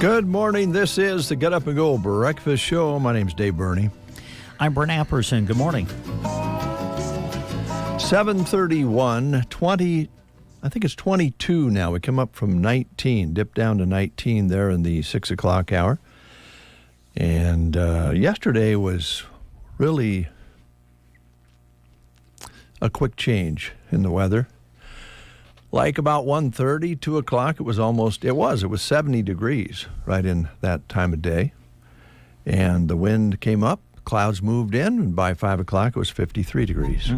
Good morning. This is the Get Up and Go Breakfast Show. My name's Dave Burney. I'm Brent Apperson. Good morning. 7:31, 20, I think it's 22 now. We come up from 19, dipped down to 19 there in the 6 o'clock hour. And yesterday was really a quick change in the weather. Like about 1:30, 2 o'clock, it was 70 degrees right in that time of day. And the wind came up, clouds moved in, and by 5 o'clock it was 53 degrees.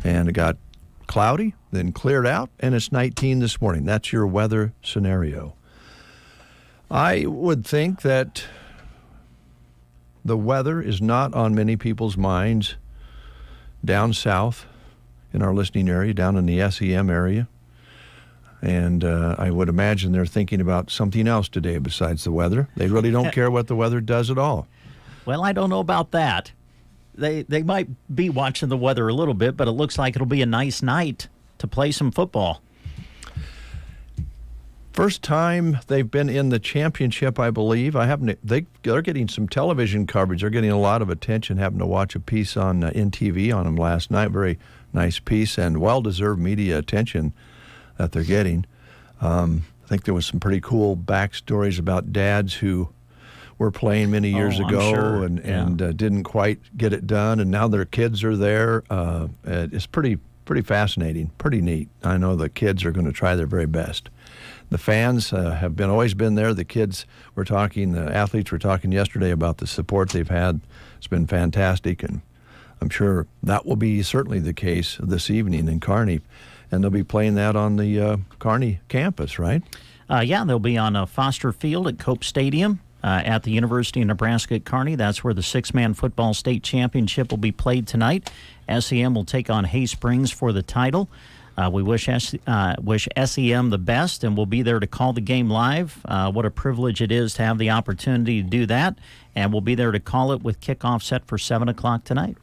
And it got cloudy, then cleared out, and it's 19 this morning. That's your weather scenario. I would think that the weather is not on many people's minds down south in our listening area, down in the SEM area. And I would imagine they're thinking about something else today besides the weather. They really don't care what the weather does at all. Well, I don't know about that. They might be watching the weather a little bit, but it looks like it'll be a nice night to play some football. First time they've been in the championship, I believe. They're getting some television coverage. They're getting a lot of attention. Happened to watch a piece on NTV on them last night. Very nice piece and well-deserved media attention that they're getting. I think there was some pretty cool backstories about dads who were playing many years ago sure. and didn't quite get it done, and now their kids are there. It's pretty fascinating, pretty neat. I know the kids are going to try their very best. The fans have always been there. The kids the athletes were talking yesterday about the support they've had. It's been fantastic, and I'm sure that will be certainly the case this evening in Kearney. And they'll be playing that on the Kearney campus, right? Yeah, they'll be on Foster Field at Cope Stadium at the University of Nebraska at Kearney. That's where the six-man football state championship will be played tonight. SEM will take on Hay Springs for the title. We wish SEM the best, and we'll be there to call the game live. What a privilege it is to have the opportunity to do that. And we'll be there to call it with kickoff set for 7 o'clock tonight.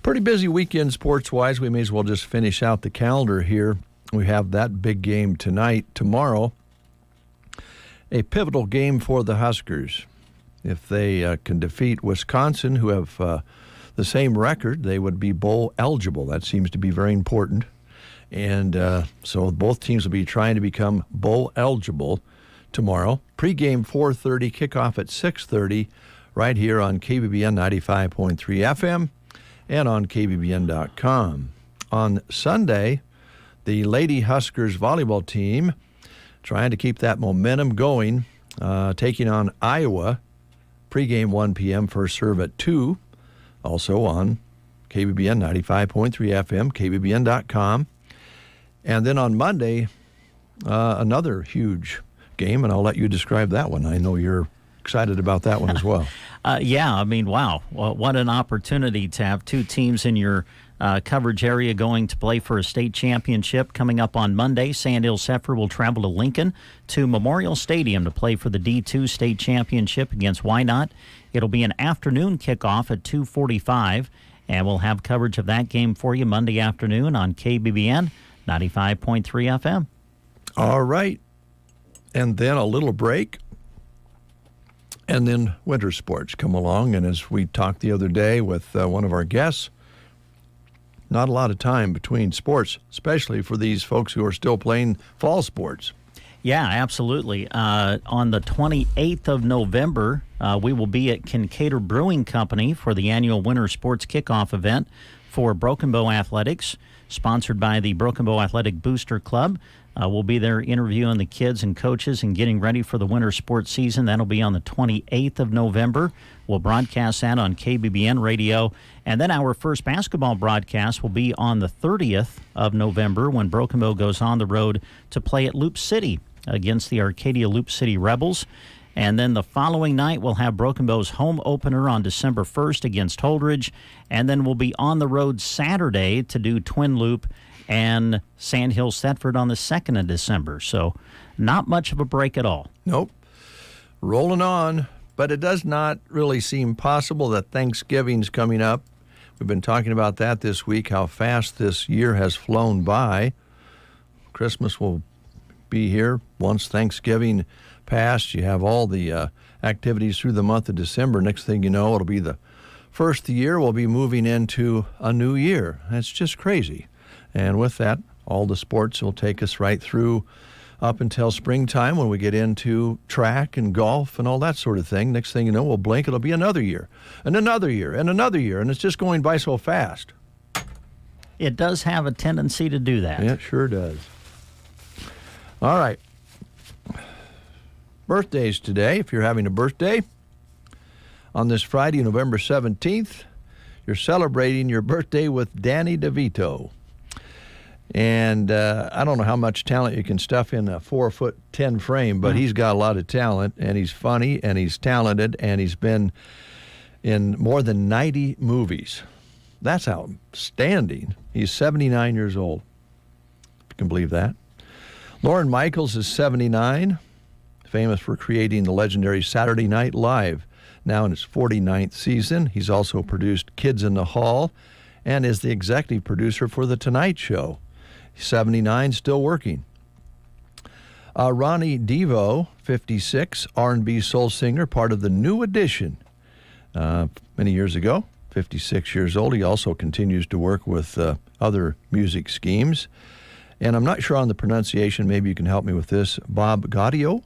Pretty busy weekend sports-wise. We may as well just finish out the calendar here. We have that big game tonight. Tomorrow, a pivotal game for the Huskers. If they can defeat Wisconsin, who have the same record, they would be bowl eligible. That seems to be very important. And so both teams will be trying to become bowl eligible tomorrow. Pre-game 4:30, kickoff at 6:30, right here on KBBN 95.3 FM. And on KBBN.com. On Sunday, the Lady Huskers volleyball team, trying to keep that momentum going, taking on Iowa, pregame 1 p.m., first serve at 2, also on KBBN 95.3 FM, KBBN.com. And then on Monday, another huge game, and I'll let you describe that one. I know you're excited about that one as well. Yeah, I mean, wow. What an opportunity to have two teams in your coverage area going to play for a state championship. Coming up on Monday, Sandhill Zephyr will travel to Lincoln to Memorial Stadium to play for the D2 state championship against Wynot. It'll be an afternoon kickoff at 2:45, and we'll have coverage of that game for you Monday afternoon on KBBN 95.3 FM. All right. And then a little break. And then winter sports come along, and as we talked the other day with one of our guests, not a lot of time between sports, especially for these folks who are still playing fall sports. Yeah, absolutely. On the 28th of November, we will be at Kincaid Brewing Company for the annual winter sports kickoff event for Broken Bow Athletics, sponsored by the Broken Bow Athletic Booster Club. We'll be there interviewing the kids and coaches and getting ready for the winter sports season. That'll be on the 28th of November. We'll broadcast that on KBBN radio. And then our first basketball broadcast will be on the 30th of November when Broken Bow goes on the road to play at Loup City against the Arcadia Loup City Rebels. And then the following night, we'll have Broken Bow's home opener on December 1st against Holdridge. And then we'll be on the road Saturday to do Twin Loop and Sandhill Thetford on the 2nd of December. So not much of a break at all. Nope. Rolling on. But it does not really seem possible that Thanksgiving's coming up. We've been talking about that this week, how fast this year has flown by. Christmas will be here once Thanksgiving past. You have all the activities through the month of December. Next thing you know, it'll be the first of the year. We'll be moving into a new year. It's just crazy. And with that, all the sports will take us right through up until springtime when we get into track and golf and all that sort of thing. Next thing you know, we'll blink, it'll be another year, and another year, and another year, and it's just going by so fast. It does have a tendency to do that. Yeah, it sure does. All right. Birthdays today. If you're having a birthday on this Friday, November 17th, you're celebrating your birthday with Danny DeVito. And I don't know how much talent you can stuff in a 4'10" frame, but he's got a lot of talent, and he's funny, and he's talented, and he's been in more than 90 movies. That's outstanding. He's 79 years old, if you can believe that. Lorne Michaels is 79, famous for creating the legendary Saturday Night Live, now in its 49th season. He's also produced Kids in the Hall and is the executive producer for The Tonight Show. 79, still working. Ronnie Devo, 56, R&B soul singer, part of the New Edition. Many years ago, 56 years old. He also continues to work with other music schemes. And I'm not sure on the pronunciation. Maybe you can help me with this. Bob Gaudio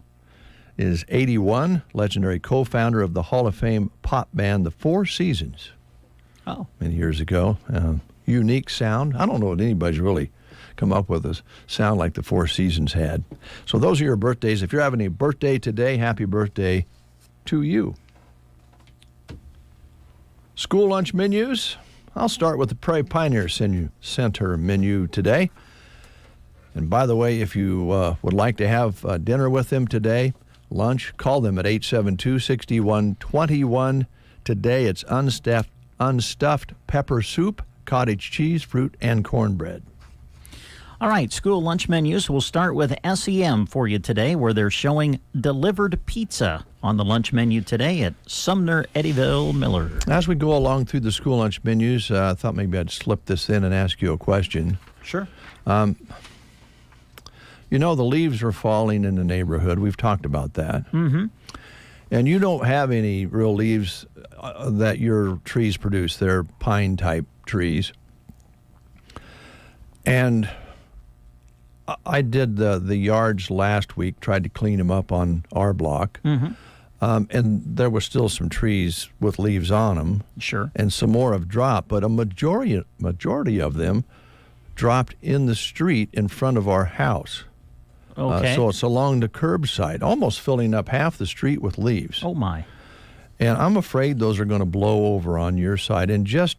is 81, legendary co-founder of the Hall of Fame pop band The Four Seasons. Oh. Many years ago. Unique sound. I don't know what anybody's really come up with a sound like the Four Seasons had. So those are your birthdays. If you're having a birthday today, happy birthday to you. School lunch menus. I'll start with the Prairie Pioneer Center menu today. And by the way, if you would like to have dinner with them today, lunch, call them at 872-6121. Today it's unstuffed pepper soup, cottage cheese, fruit, and cornbread. All right, school lunch menus. We'll start with SEM for you today, where they're showing delivered pizza on the lunch menu today at Sumner Eddyville Miller. As we go along through the school lunch menus, I thought maybe I'd slip this in and ask you a question. Sure. You know, the leaves are falling in the neighborhood. We've talked about that. Mm-hmm. And you don't have any real leaves that your trees produce. They're pine-type trees. And I did the yards last week, tried to clean them up on our block. Mm-hmm. And there were still some trees with leaves on them. Sure. And some more have dropped, but a majority of them dropped in the street in front of our house. Okay. So it's along the curbside, almost filling up half the street with leaves. Oh, my. And I'm afraid those are going to blow over on your side. And just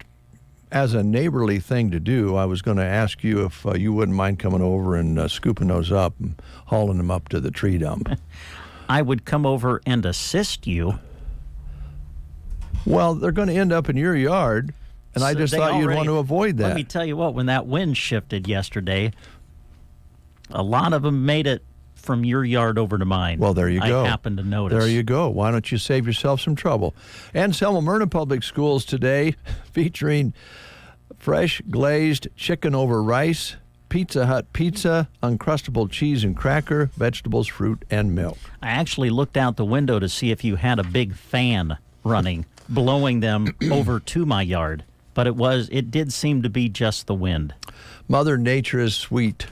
as a neighborly thing to do, I was going to ask you if you wouldn't mind coming over and scooping those up and hauling them up to the tree dump. I would come over and assist you. Well, they're going to end up in your yard, and I just thought you'd want to avoid that. Let me tell you what, when that wind shifted yesterday, a lot of them made it from your yard over to mine. Well, there you go. I happened to notice. There you go. Why don't you save yourself some trouble? And Selma Myrna Public Schools today featuring fresh glazed chicken over rice, Pizza Hut pizza, Uncrustable cheese and cracker, vegetables, fruit, and milk. I actually looked out the window to see if you had a big fan running, blowing them over to my yard. But it did seem to be just the wind. Mother Nature is sweet.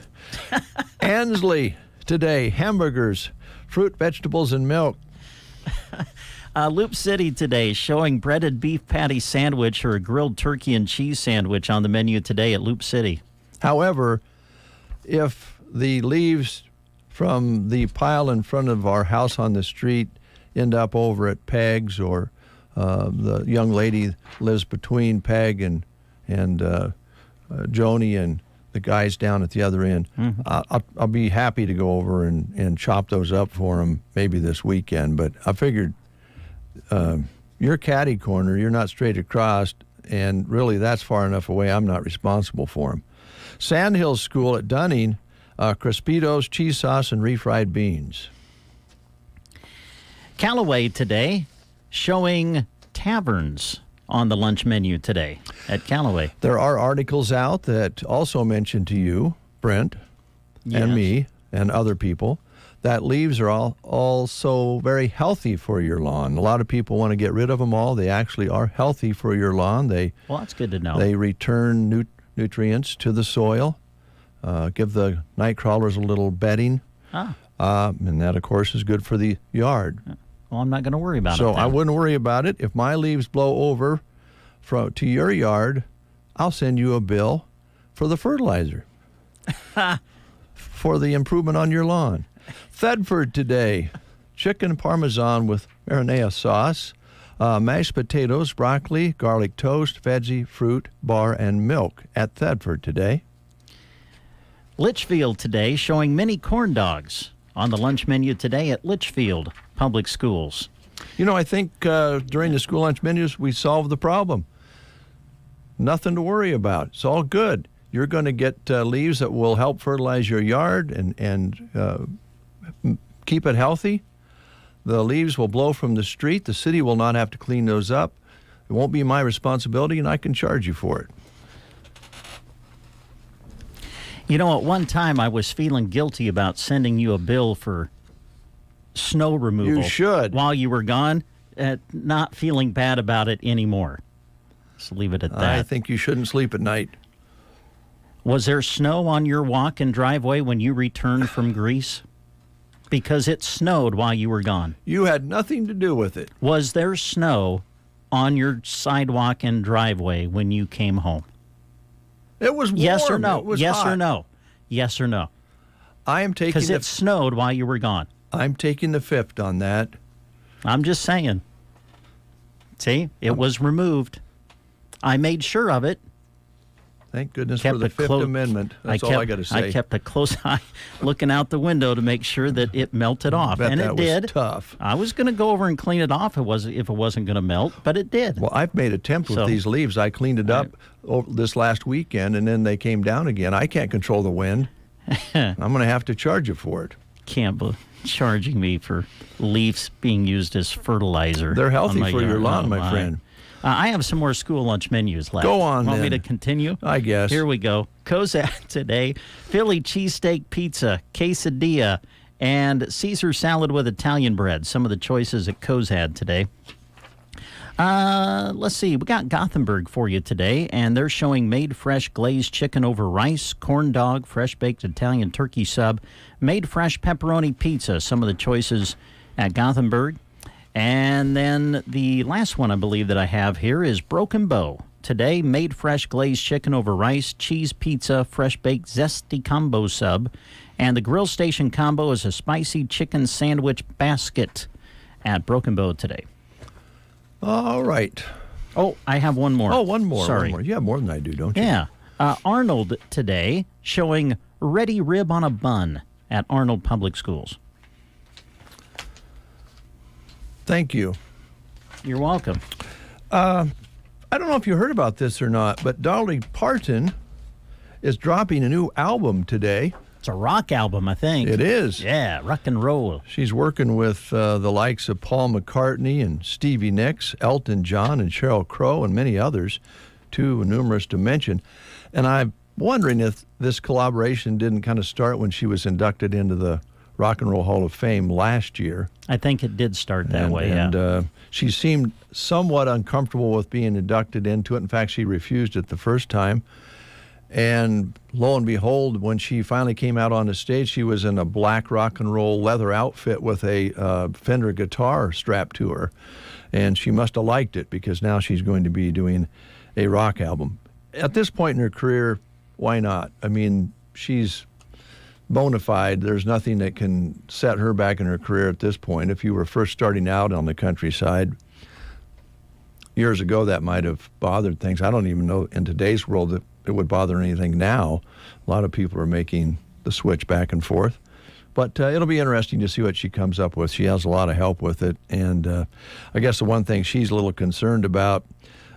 Ansley today, hamburgers, fruit, vegetables, and milk. Loup City today showing breaded beef patty sandwich or a grilled turkey and cheese sandwich on the menu today at Loup City. However, if the leaves from the pile in front of our house on the street end up over at Peg's, or the young lady lives between Peg and Joni and the guys down at the other end, Mm-hmm. I'll be happy to go over and chop those up for them maybe this weekend. But I figured you're catty corner, you're not straight across, and really that's far enough away I'm not responsible for them. Sandhills School at Dunning, Crispitos, cheese sauce, and refried beans. Callaway today showing taverns on the lunch menu today at Callaway. There are articles out that also mention to you, Brent, Yes. and me, and other people, that leaves are also very healthy for your lawn. A lot of people want to get rid of them all. They actually are healthy for your lawn. Well, that's good to know. They return nutrients to the soil, give the night crawlers a little bedding, and that, of course, is good for the yard. Well, I'm not going to worry about it So then. I wouldn't worry about it. If my leaves blow over to your yard, I'll send you a bill for the fertilizer for the improvement on your lawn. Thedford today, chicken parmesan with marinara sauce, mashed potatoes, broccoli, garlic toast, veggie, fruit, bar, and milk at Thedford today. Litchfield today showing mini corn dogs on the lunch menu today at Litchfield Public Schools. You know, I think during the school lunch menus, we solved the problem. Nothing to worry about. It's all good. You're going to get leaves that will help fertilize your yard and keep it healthy. The leaves will blow from the street. The city will not have to clean those up. It won't be my responsibility, and I can charge you for it. You know, at one time I was feeling guilty about sending you a bill for snow removal. You should. While you were gone, not feeling bad about it anymore. Just leave it at that. I think you shouldn't sleep at night. Was there snow on your walk and driveway when you returned from Greece? Because it snowed while you were gone. You had nothing to do with it. Was there snow on your sidewalk and driveway when you came home? It was warm. Yes or no? It was yes hot. or no? Yes or no? I am taking Because it snowed while you were gone. I'm taking the fifth on that. I'm just saying. See, it was removed. I made sure of it. Thank goodness for the Fifth Amendment. That's all I got to say. I kept a close eye looking out the window to make sure that it melted off, and it did. Was tough. I was going to go over and clean it off if it wasn't going to melt, but it did. Well, I've made attempts with these leaves. I cleaned it up this last weekend, and then they came down again. I can't control the wind. I'm going to have to charge you for it. Can't believe charging me for leaves being used as fertilizer. They're healthy for your lawn, my friend. I have some more school lunch menus left. Go on, Want then. me to continue? I guess. Here we go. Kozad today, Philly cheesesteak pizza, quesadilla, and Caesar salad with Italian bread. Some of the choices at Kozad today. Let's see. We got Gothenburg for you today, and they're showing made fresh glazed chicken over rice, corn dog, fresh baked Italian turkey sub, made fresh pepperoni pizza. Some of the choices at Gothenburg. And then the last one I believe that I have here is Broken Bow. Today, made fresh glazed chicken over rice, cheese pizza, fresh baked zesty combo sub. And the grill station combo is a spicy chicken sandwich basket at Broken Bow today. All right. Oh, I have one more. Oh, one more. Sorry. One more. You have more than I do, don't you? Yeah. Arnold today showing ready rib on a bun at Arnold Public Schools. Thank you. You're welcome. I don't know if you heard about this or not, but Dolly Parton is dropping a new album today. It's a rock album, I think. It is. Yeah, rock and roll. She's working with the likes of Paul McCartney and Stevie Nicks, Elton John and Sheryl Crow and many others, too numerous to mention. And I'm wondering if this collaboration didn't kind of start when she was inducted into the Rock and Roll Hall of Fame last year. I think it did start that way, yeah. And she seemed somewhat uncomfortable with being inducted into it. In fact, she refused it the first time. And lo and behold, when she finally came out on the stage, she was in a black rock and roll leather outfit with a Fender guitar strapped to her. And she must have liked it because now she's going to be doing a rock album. At this point in her career, why not? I mean, she's bona fide. There's nothing that can set her back in her career at this point. If you were first starting out on the countryside, years ago that might have bothered things. I don't even know in today's world that it would bother anything now. A lot of people are making the switch back and forth. But it'll be interesting to see what she comes up with. She has a lot of help with it. And I guess the one thing she's a little concerned about,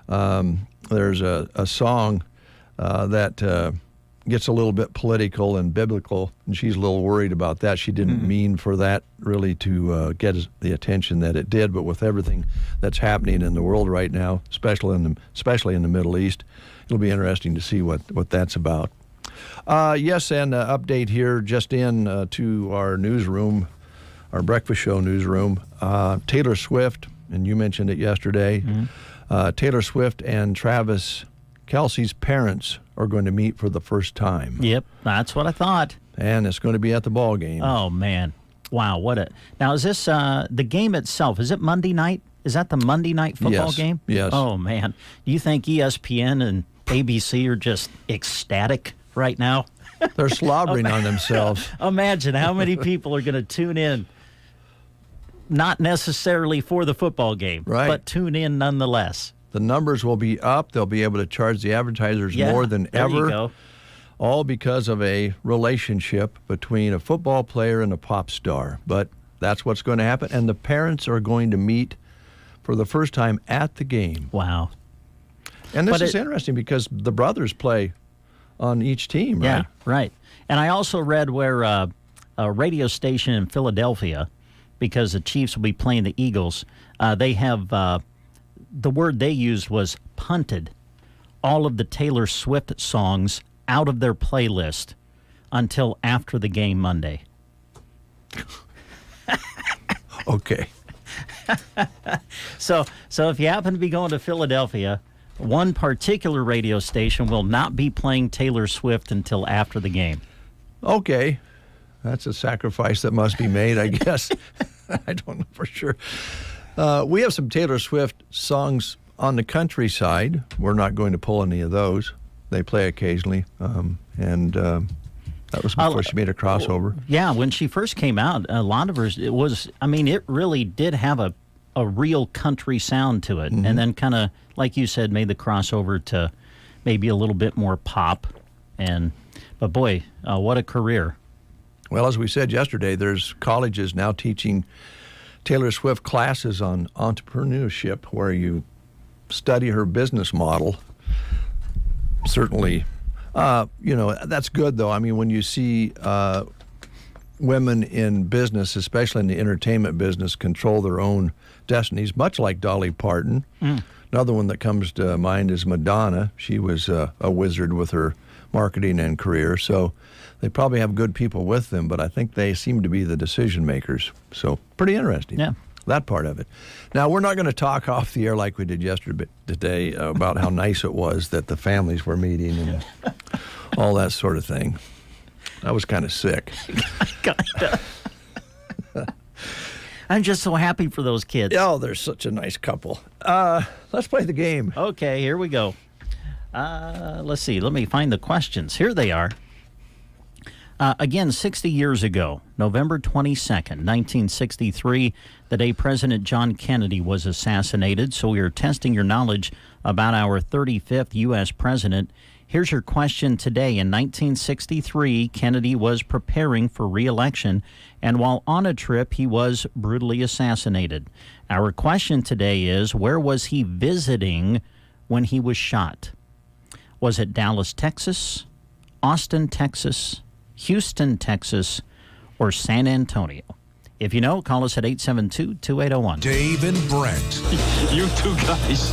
there's a song that gets a little bit political and biblical, and she's a little worried about that. She didn't mean for that really to get the attention that it did, but with everything that's happening in the world right now, especially in the Middle East, it'll be interesting to see what that's about. Yes, and update here just in to our newsroom, our breakfast show newsroom. Taylor Swift, and you mentioned it yesterday, Taylor Swift and Travis Kelce's parents are going to meet for the first time. Yep, that's what I thought. And it's going to be at the ball game. Oh, man. Wow, Now, is this the game itself? Is it Monday night? Is that the Monday night football game? Yes. Oh, man. Do you think ESPN and ABC are just ecstatic right now? They're slobbering on themselves. Imagine how many people are going to tune in, not necessarily for the football game, right, but tune in nonetheless. The numbers will be up. They'll be able to charge the advertisers more than ever. There you go. All because of a relationship between a football player and a pop star. But that's what's going to happen. And the parents are going to meet for the first time at the game. Wow. And this is interesting because the brothers play on each team, right? Yeah, right. And I also read where a radio station in Philadelphia, because the Chiefs will be playing the Eagles, they have, the word they used was punted all of the Taylor Swift songs out of their playlist until after the game Monday. Okay. So if you happen to be going to Philadelphia, one particular radio station will not be playing Taylor Swift until after the game. Okay. That's a sacrifice that must be made, I guess. I don't know for sure. We have some Taylor Swift songs on the countryside. We're not going to pull any of those. They play occasionally. That was before she made a crossover. Yeah, when she first came out, a lot of hers, it really did have a real country sound to it. Mm-hmm. And then kind of, like you said, made the crossover to maybe a little bit more pop. But boy, what a career. Well, as we said yesterday, there's colleges now teaching Taylor Swift classes on entrepreneurship where you study her business model. Certainly, that's good, though. I mean, when you see women in business, especially in the entertainment business, control their own destinies, much like Dolly Parton. Another one that comes to mind is Madonna. She was a wizard with her marketing and career. So they probably have good people with them, but I think they seem to be the decision makers. So pretty interesting. Yeah. That part of it. Now, we're not going to talk off the air like we did yesterday about how nice it was that the families were meeting and all that sort of thing. I was kind of sick. Kinda. I'm just so happy for those kids. Oh, they're such a nice couple. Let's play the game. Okay, here we go. Let's see. Let me find the questions. Here they are. Again, 60 years ago, November 22nd, 1963, the day President John Kennedy was assassinated. So we are testing your knowledge about our 35th U.S. president. Here's your question today. In 1963, Kennedy was preparing for re-election, and while on a trip, he was brutally assassinated. Our question today is, where was he visiting when he was shot? Was it Dallas, Texas, Austin, Texas, Houston, Texas, or San Antonio? If you know, call us at 872-2801. Dave and Brent. You two guys.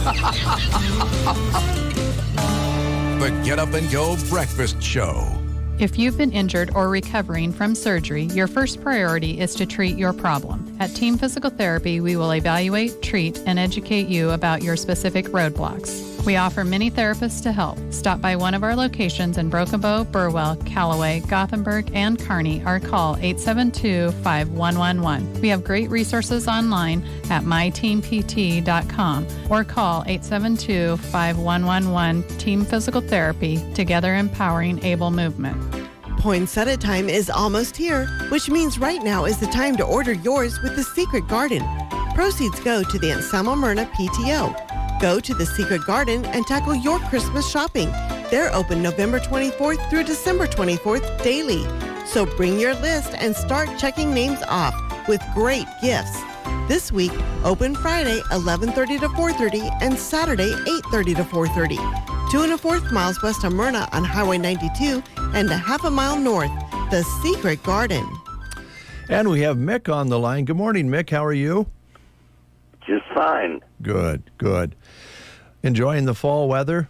The Get Up and Go Breakfast Show. If you've been injured or recovering from surgery, your first priority is to treat your problem. At Team Physical Therapy, we will evaluate, treat, and educate you about your specific roadblocks. We offer many therapists to help. Stop by one of our locations in Broken Bow, Burwell, Callaway, Gothenburg, and Kearney, or call 872-5111. We have great resources online at myteampt.com or call 872-5111 Team Physical Therapy, together empowering able movement. Poinsettia time is almost here, which means right now is the time to order yours with The Secret Garden. Proceeds go to the Anselmo Myrna PTO. Go to The Secret Garden and tackle your Christmas shopping. They're open November 24th through December 24th daily. So bring your list and start checking names off with great gifts. This week, open Friday 11:30 to 4:30 and Saturday 8:30 to 4:30. 2 1/4 miles west of Myrna on Highway 92 and a half a mile north. The Secret Garden. And we have Mick on the line. Good morning, Mick. How are you? Just fine. Good, good. Enjoying the fall weather?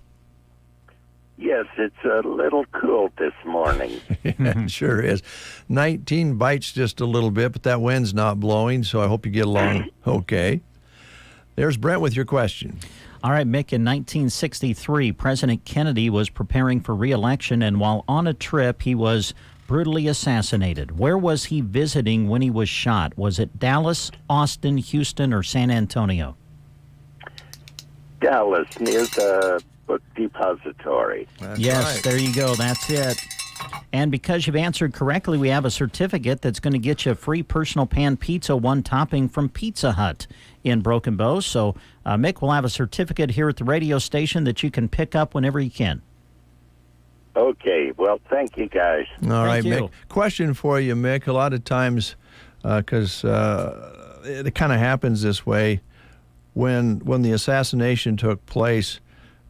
Yes, it's a little cool this morning. It sure is. 19 bites just a little bit, but that wind's not blowing, so I hope you get along okay. There's Brent with your question. All right, Mick, in 1963, President Kennedy was preparing for re-election, and while on a trip, he was brutally assassinated. Where was he visiting when he was shot? Was it Dallas, Austin, Houston, or San Antonio? Dallas, near the book depository. That's Yes, right. there you go. That's it. And because you've answered correctly, we have a certificate that's going to get you a free personal pan pizza, one topping from Pizza Hut in Broken Bow. So, Mick, we'll have a certificate here at the radio station that you can pick up whenever you can. Okay, well, thank you, guys. All right, you. Mick. Question for you, Mick. A lot of times, because it kind of happens this way, when the assassination took place,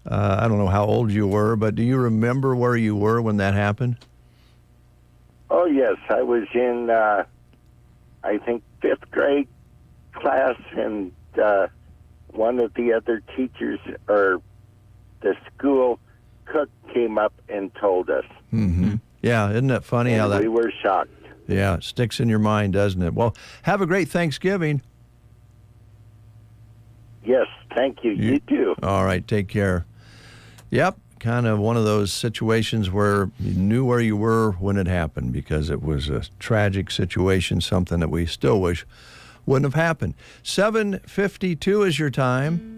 I don't know how old you were, but do you remember where you were when that happened? Oh, yes, I was in, I think, 5th grade class, and one of the other teachers, or the school cook, came up and told us. Mm-hmm. Yeah, isn't that funny And how that... we were shocked. Yeah, it sticks in your mind, doesn't it? Well, have a great Thanksgiving. Yes, thank you. You too. All right, take care. Yep, kind of one of those situations where you knew where you were when it happened because it was a tragic situation, something that we still wish wouldn't have happened. 7:52 is your time.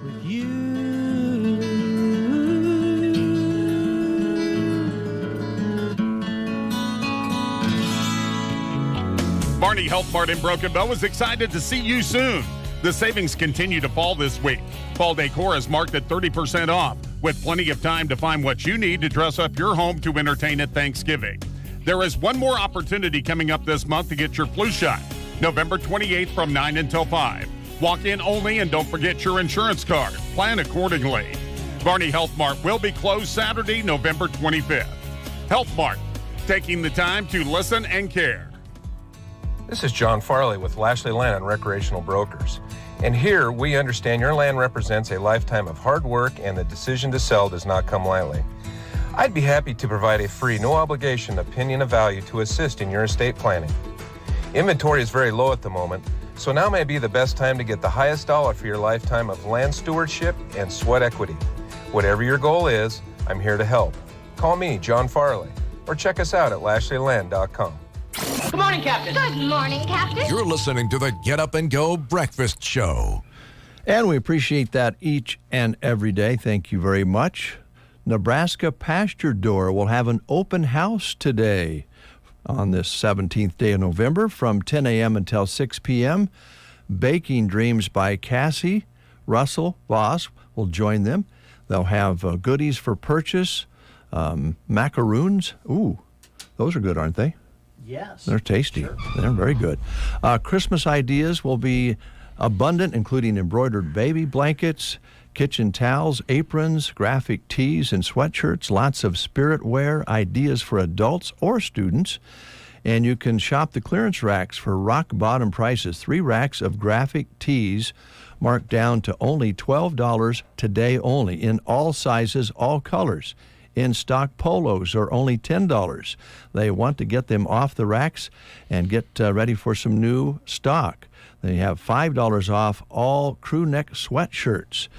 with you. Barney Health Mart in Broken Bow is excited to see you soon. The savings continue to fall this week. Fall decor is marked at 30% off, with plenty of time to find what you need to dress up your home to entertain at Thanksgiving. There is one more opportunity coming up this month to get your flu shot, November 28th from 9 until 5. Walk in only and don't forget your insurance card. Plan accordingly. Barney Health Mart will be closed Saturday, November 25th. Health Mart, taking the time to listen and care. This is John Farley with Lashley Land and Recreational Brokers. And here we understand your land represents a lifetime of hard work and the decision to sell does not come lightly. I'd be happy to provide a free, no obligation opinion of value to assist in your estate planning. Inventory is very low at the moment, so now may be the best time to get the highest dollar for your lifetime of land stewardship and sweat equity. Whatever your goal is, I'm here to help. Call me, John Farley, or check us out at LashleyLand.com. Good morning, Captain. Good morning, Captain. You're listening to the Get Up and Go Breakfast Show. And we appreciate that each and every day. Thank you very much. Nebraska Pasture Door will have an open house today on this 17th day of November from 10 a.m. until 6 p.m. Baking Dreams by Cassie Russell Voss will join them. They'll have goodies for purchase, macaroons. Ooh, those are good, aren't they? Yes. They're tasty. Sure. They're very good. Christmas ideas will be abundant, including embroidered baby blankets, kitchen towels, aprons, graphic tees, and sweatshirts. Lots of spirit wear ideas for adults or students. And you can shop the clearance racks for rock bottom prices. 3 racks of graphic tees marked down to only $12 today only in all sizes, all colors. In-stock polos are only $10. They want to get them off the racks and get ready for some new stock. They have $5 off all crew neck sweatshirts.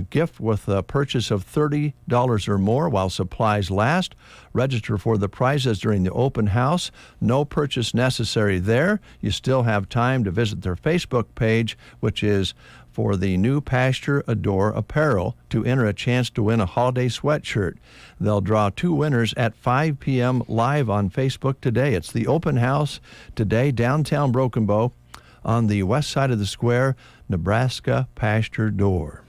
Gift with a purchase of $30 or more while supplies last. Register for the prizes during the open house. No purchase necessary there. You still have time to visit their Facebook page, which is for the new Pasture Adore apparel, to enter a chance to win a holiday sweatshirt. They'll draw 2 winners at 5 p.m. live on Facebook today. It's the open house today, downtown Broken Bow, on the west side of the square, Nebraska Pasture Door.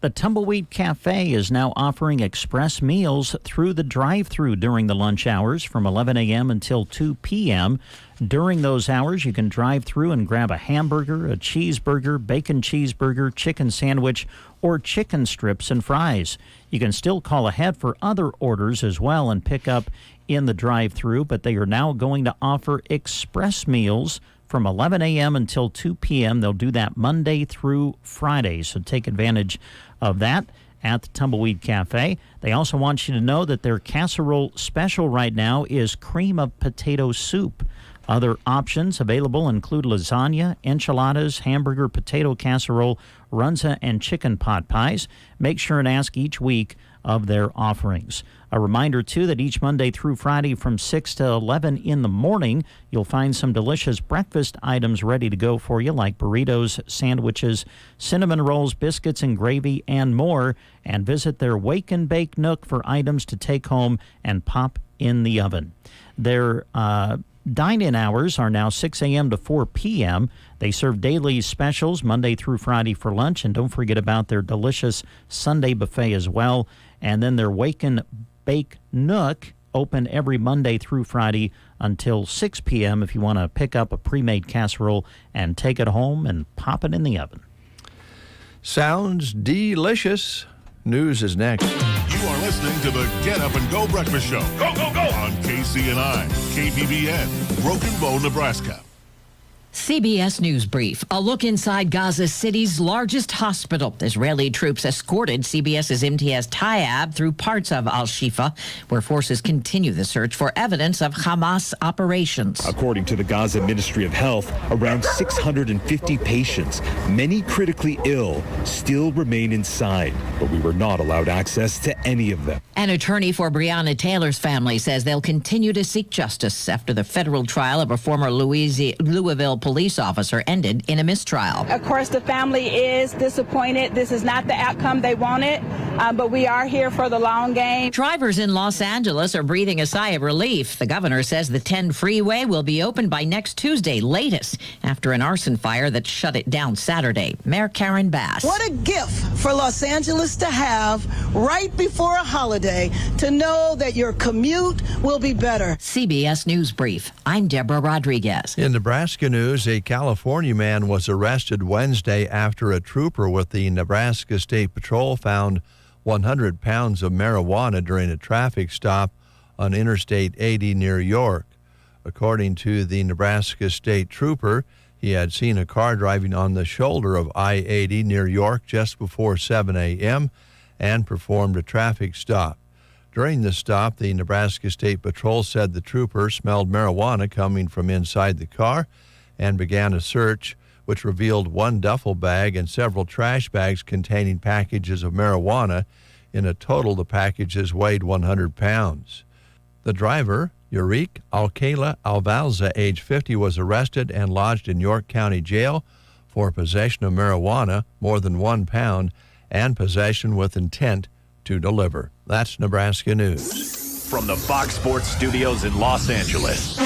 The Tumbleweed Cafe is now offering express meals through the drive-thru during the lunch hours from 11 a.m. until 2 p.m. During those hours, you can drive through and grab a hamburger, a cheeseburger, bacon cheeseburger, chicken sandwich, or chicken strips and fries. You can still call ahead for other orders as well and pick up in the drive-thru, but they are now going to offer express meals from 11 a.m. until 2 p.m. They'll do that Monday through Friday, so take advantage of that at the Tumbleweed Cafe. They also want you to know that their casserole special right now is cream of potato soup. Other options available include lasagna, enchiladas, hamburger, potato casserole, runza, and chicken pot pies. Make sure and ask each week of their offerings. A reminder, too, that each Monday through Friday from 6 to 11 in the morning, you'll find some delicious breakfast items ready to go for you, like burritos, sandwiches, cinnamon rolls, biscuits and gravy, and more. And visit their Wake and Bake Nook for items to take home and pop in the oven. Their dine-in hours are now 6 a.m. to 4 p.m. They serve daily specials Monday through Friday for lunch, and don't forget about their delicious Sunday buffet as well. And then their Wake and Bake Nook, open every Monday through Friday until 6 p.m. if you want to pick up a pre-made casserole and take it home and pop it in the oven. Sounds delicious. News is next. You are listening to the Get Up and Go Breakfast Show. Go, go, go! On KCNI, KBBN, Broken Bow, Nebraska. CBS News Brief. A look inside Gaza City's largest hospital. Israeli troops escorted CBS's Imtiaz Tayeb through parts of Al-Shifa, where forces continue the search for evidence of Hamas operations. According to the Gaza Ministry of Health, around 650 patients, many critically ill, still remain inside, but we were not allowed access to any of them. An attorney for Breonna Taylor's family says they'll continue to seek justice after the federal trial of a former Louisville police officer ended in a mistrial. Of course, the family is disappointed. This is not the outcome they wanted, but we are here for the long game. Drivers in Los Angeles are breathing a sigh of relief. The governor says the 10 freeway will be open by next Tuesday, latest, after an arson fire that shut it down Saturday. Mayor Karen Bass. What a gift for Los Angeles to have right before a holiday, to know that your commute will be better. CBS News Brief. I'm Deborah Rodriguez. In Nebraska news, a California man was arrested Wednesday after a trooper with the Nebraska State Patrol found 100 pounds of marijuana during a traffic stop on Interstate 80 near York. According to the Nebraska State Trooper, he had seen a car driving on the shoulder of I-80 near York just before 7 a.m. and performed a traffic stop. During the stop, the Nebraska State Patrol said the trooper smelled marijuana coming from inside the car and began a search, which revealed one duffel bag and several trash bags containing packages of marijuana. In a total, the packages weighed 100 pounds. The driver, Yurick Alcala Alvalza, age 50, was arrested and lodged in York County Jail for possession of marijuana, more than 1 pound, and possession with intent to deliver. That's Nebraska News. From the Fox Sports Studios in Los Angeles,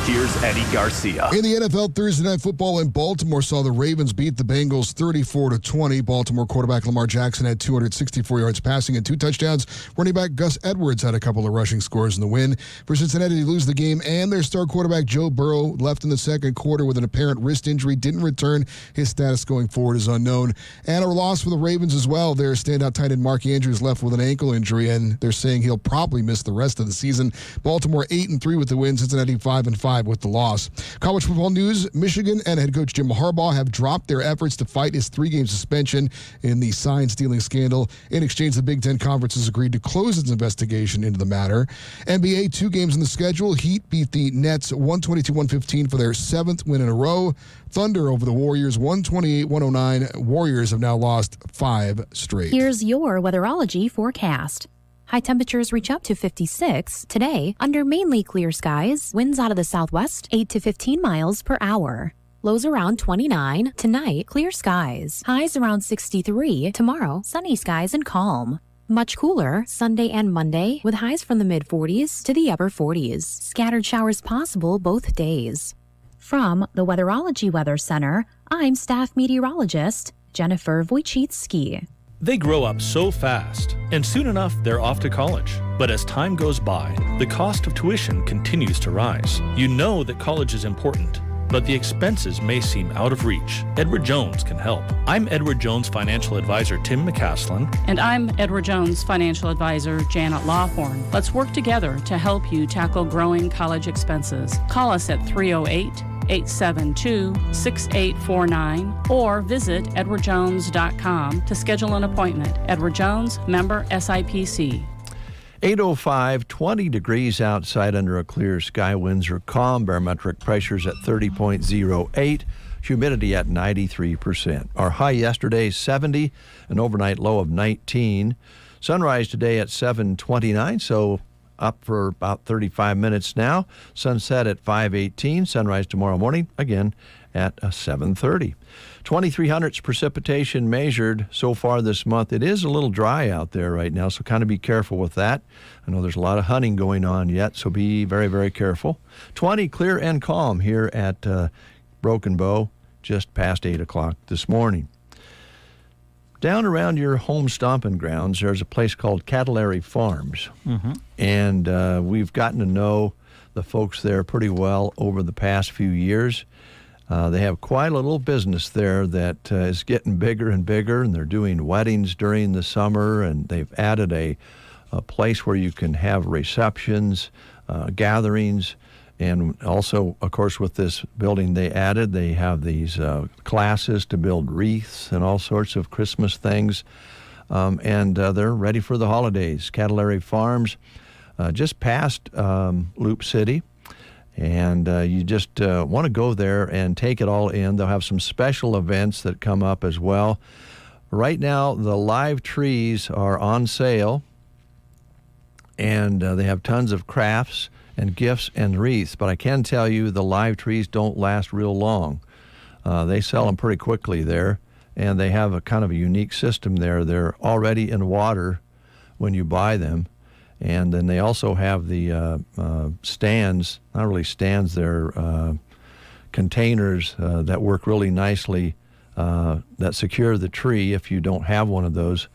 here's Eddie Garcia. In the NFL, Thursday Night Football in Baltimore saw the Ravens beat the Bengals 34-20. Baltimore quarterback Lamar Jackson had 264 yards passing and 2 touchdowns. Running back Gus Edwards had a couple of rushing scores in the win. For Cincinnati, they lose the game, and their star quarterback Joe Burrow left in the second quarter with an apparent wrist injury, didn't return. His status going forward is unknown. And a loss for the Ravens as well. Their standout tight end Mark Andrews left with an ankle injury, and they're saying he'll probably miss the rest of the season. Baltimore 8-3 with the win. Cincinnati 5-5 with the loss. College football news, Michigan and head coach Jim Harbaugh have dropped their efforts to fight his 3-game suspension in the sign-stealing scandal. In exchange, the Big Ten Conference has agreed to close its investigation into the matter. NBA, 2 games in the schedule. Heat beat the Nets 122-115 for their 7th win in a row. Thunder over the Warriors 128-109. Warriors have now lost 5 straight. Here's your weatherology forecast. High temperatures reach up to 56 today under mainly clear skies. Winds out of the southwest 8 to 15 miles per hour. Lows around 29. Tonight, clear skies. Highs around 63. Tomorrow, sunny skies and calm. Much cooler Sunday and Monday with highs from the mid-40s to the upper 40s. Scattered showers possible both days. From the Weatherology Weather Center, I'm staff meteorologist Jennifer Wojcicki. They grow up so fast, and soon enough they're off to college. But as time goes by, the cost of tuition continues to rise. You know that college is important, but the expenses may seem out of reach. Edward Jones can help. I'm Edward Jones financial advisor Tim McCaslin. And I'm Edward Jones financial advisor Janet Lawhorn. Let's work together to help you tackle growing college expenses. Call us at 308-872-6849 or visit edwardjones.com to schedule an appointment. Edward Jones, member SIPC. 8:05, 20 degrees outside under a clear sky. Winds are calm. Barometric pressures at 30.08. Humidity at 93%. Our high yesterday, 70. An overnight low of 19. Sunrise today at 7:29, so up for about 35 minutes now. Sunset at 5:18. Sunrise tomorrow morning, again at 7:30. 2300's precipitation measured so far this month. It is a little dry out there right now, so kind of be careful with that. I know there's a lot of hunting going on yet, so be very, very careful. 20 clear and calm here at Broken Bow, just past 8 o'clock this morning. Down around your home stomping grounds, there's a place called Cattlary Farms. Mm-hmm. And we've gotten to know the folks there pretty well over the past few years. They have quite a little business there that is getting bigger and bigger, and they're doing weddings during the summer, and they've added a place where you can have receptions, gatherings, and also, of course, with this building they have these classes to build wreaths and all sorts of Christmas things, and they're ready for the holidays. Cattlary Farms, just past Loup City. And you just want to go there and take it all in. They'll have some special events that come up as well. Right now, the live trees are on sale, and they have tons of crafts and gifts and wreaths. But I can tell you the live trees don't last real long. They sell them pretty quickly there, and they have a kind of a unique system there. They're already in water when you buy them, and then they also have the stands, not really stands, they're containers that work really nicely that secure the tree. If you don't have one of those,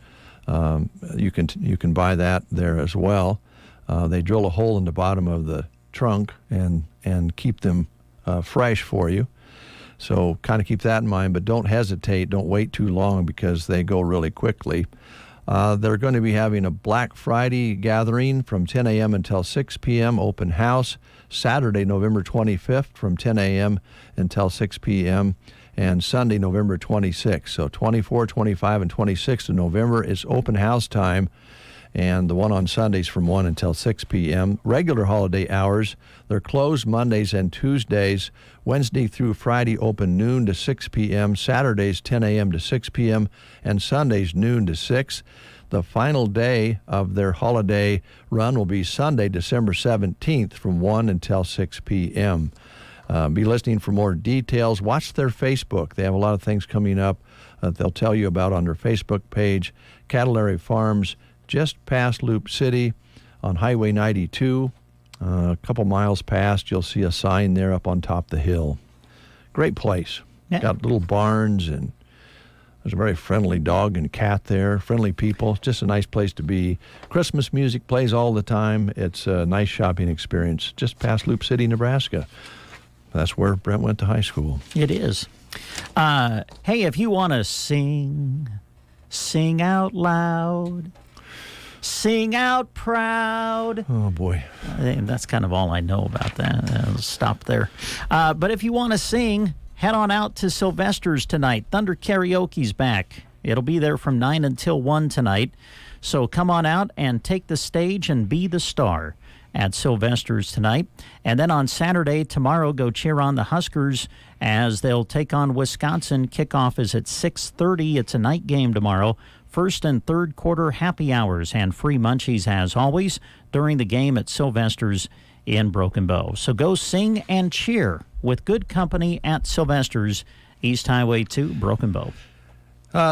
you can buy that there as well. They drill a hole in the bottom of the trunk and keep them fresh for you. So kind of keep that in mind, but don't hesitate. Don't wait too long because they go really quickly. They're going to be having a Black Friday gathering from 10 a.m. until 6 p.m. open house Saturday, November 25th from 10 a.m. until 6 p.m. and Sunday, November 26th. So 24, 25, and 26th of November is open house time, and the one on Sundays from 1 until 6 p.m. Regular holiday hours, they're closed Mondays and Tuesdays. Wednesday through Friday open noon to 6 p.m., Saturdays 10 a.m. to 6 p.m., and Sundays noon to 6. The final day of their holiday run will be Sunday, December 17th from 1 until 6 p.m. Be listening for more details. Watch their Facebook. They have a lot of things coming up that they'll tell you about on their Facebook page. Cattlary Farms, just past Loup City on Highway 92. A couple miles past, you'll see a sign there up on top of the hill. Great place. Yeah. Got little barns, and there's a very friendly dog and cat there. Friendly people. Just a nice place to be. Christmas music plays all the time. It's a nice shopping experience just past Loup City, Nebraska. That's where Brent went to high school. It is. Hey, if you want to sing out loud. Sing out proud. Oh, boy. That's kind of all I know about that. I'll stop there. But if you want to sing, head on out to Sylvester's tonight. Thunder Karaoke's back. It'll be there from 9 until 1 tonight. So come on out and take the stage and be the star at Sylvester's tonight. And then on Saturday, tomorrow, go cheer on the Huskers as they'll take on Wisconsin. Kickoff is at 6:30. It's a night game tomorrow. First and third quarter happy hours and free munchies as always during the game at Sylvester's in Broken Bow. So go sing and cheer with good company at Sylvester's, East Highway 2, Broken Bow.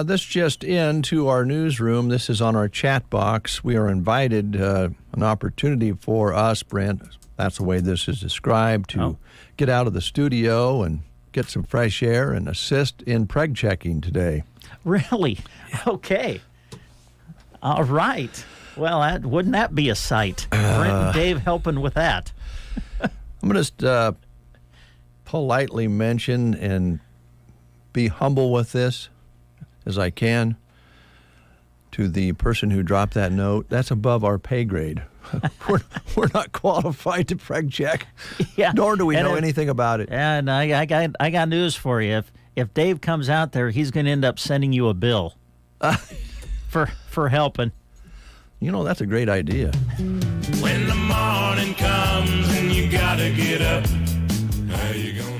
This just into our newsroom. This is on our chat box. We are invited, an opportunity for us, Brent, that's the way this is described, to get out of the studio and get some fresh air and assist in preg checking today. Really? Okay. All right. Well, wouldn't that be a sight? Brent and Dave helping with that. I'm going to just politely mention and be humble with this as I can to the person who dropped that note. That's above our pay grade. We're not qualified to preg check, nor do we know anything about it. And I got news for you. If Dave comes out there, he's going to end up sending you a bill for helping. You know, that's a great idea. When the morning comes and you gotta get up, how you gonna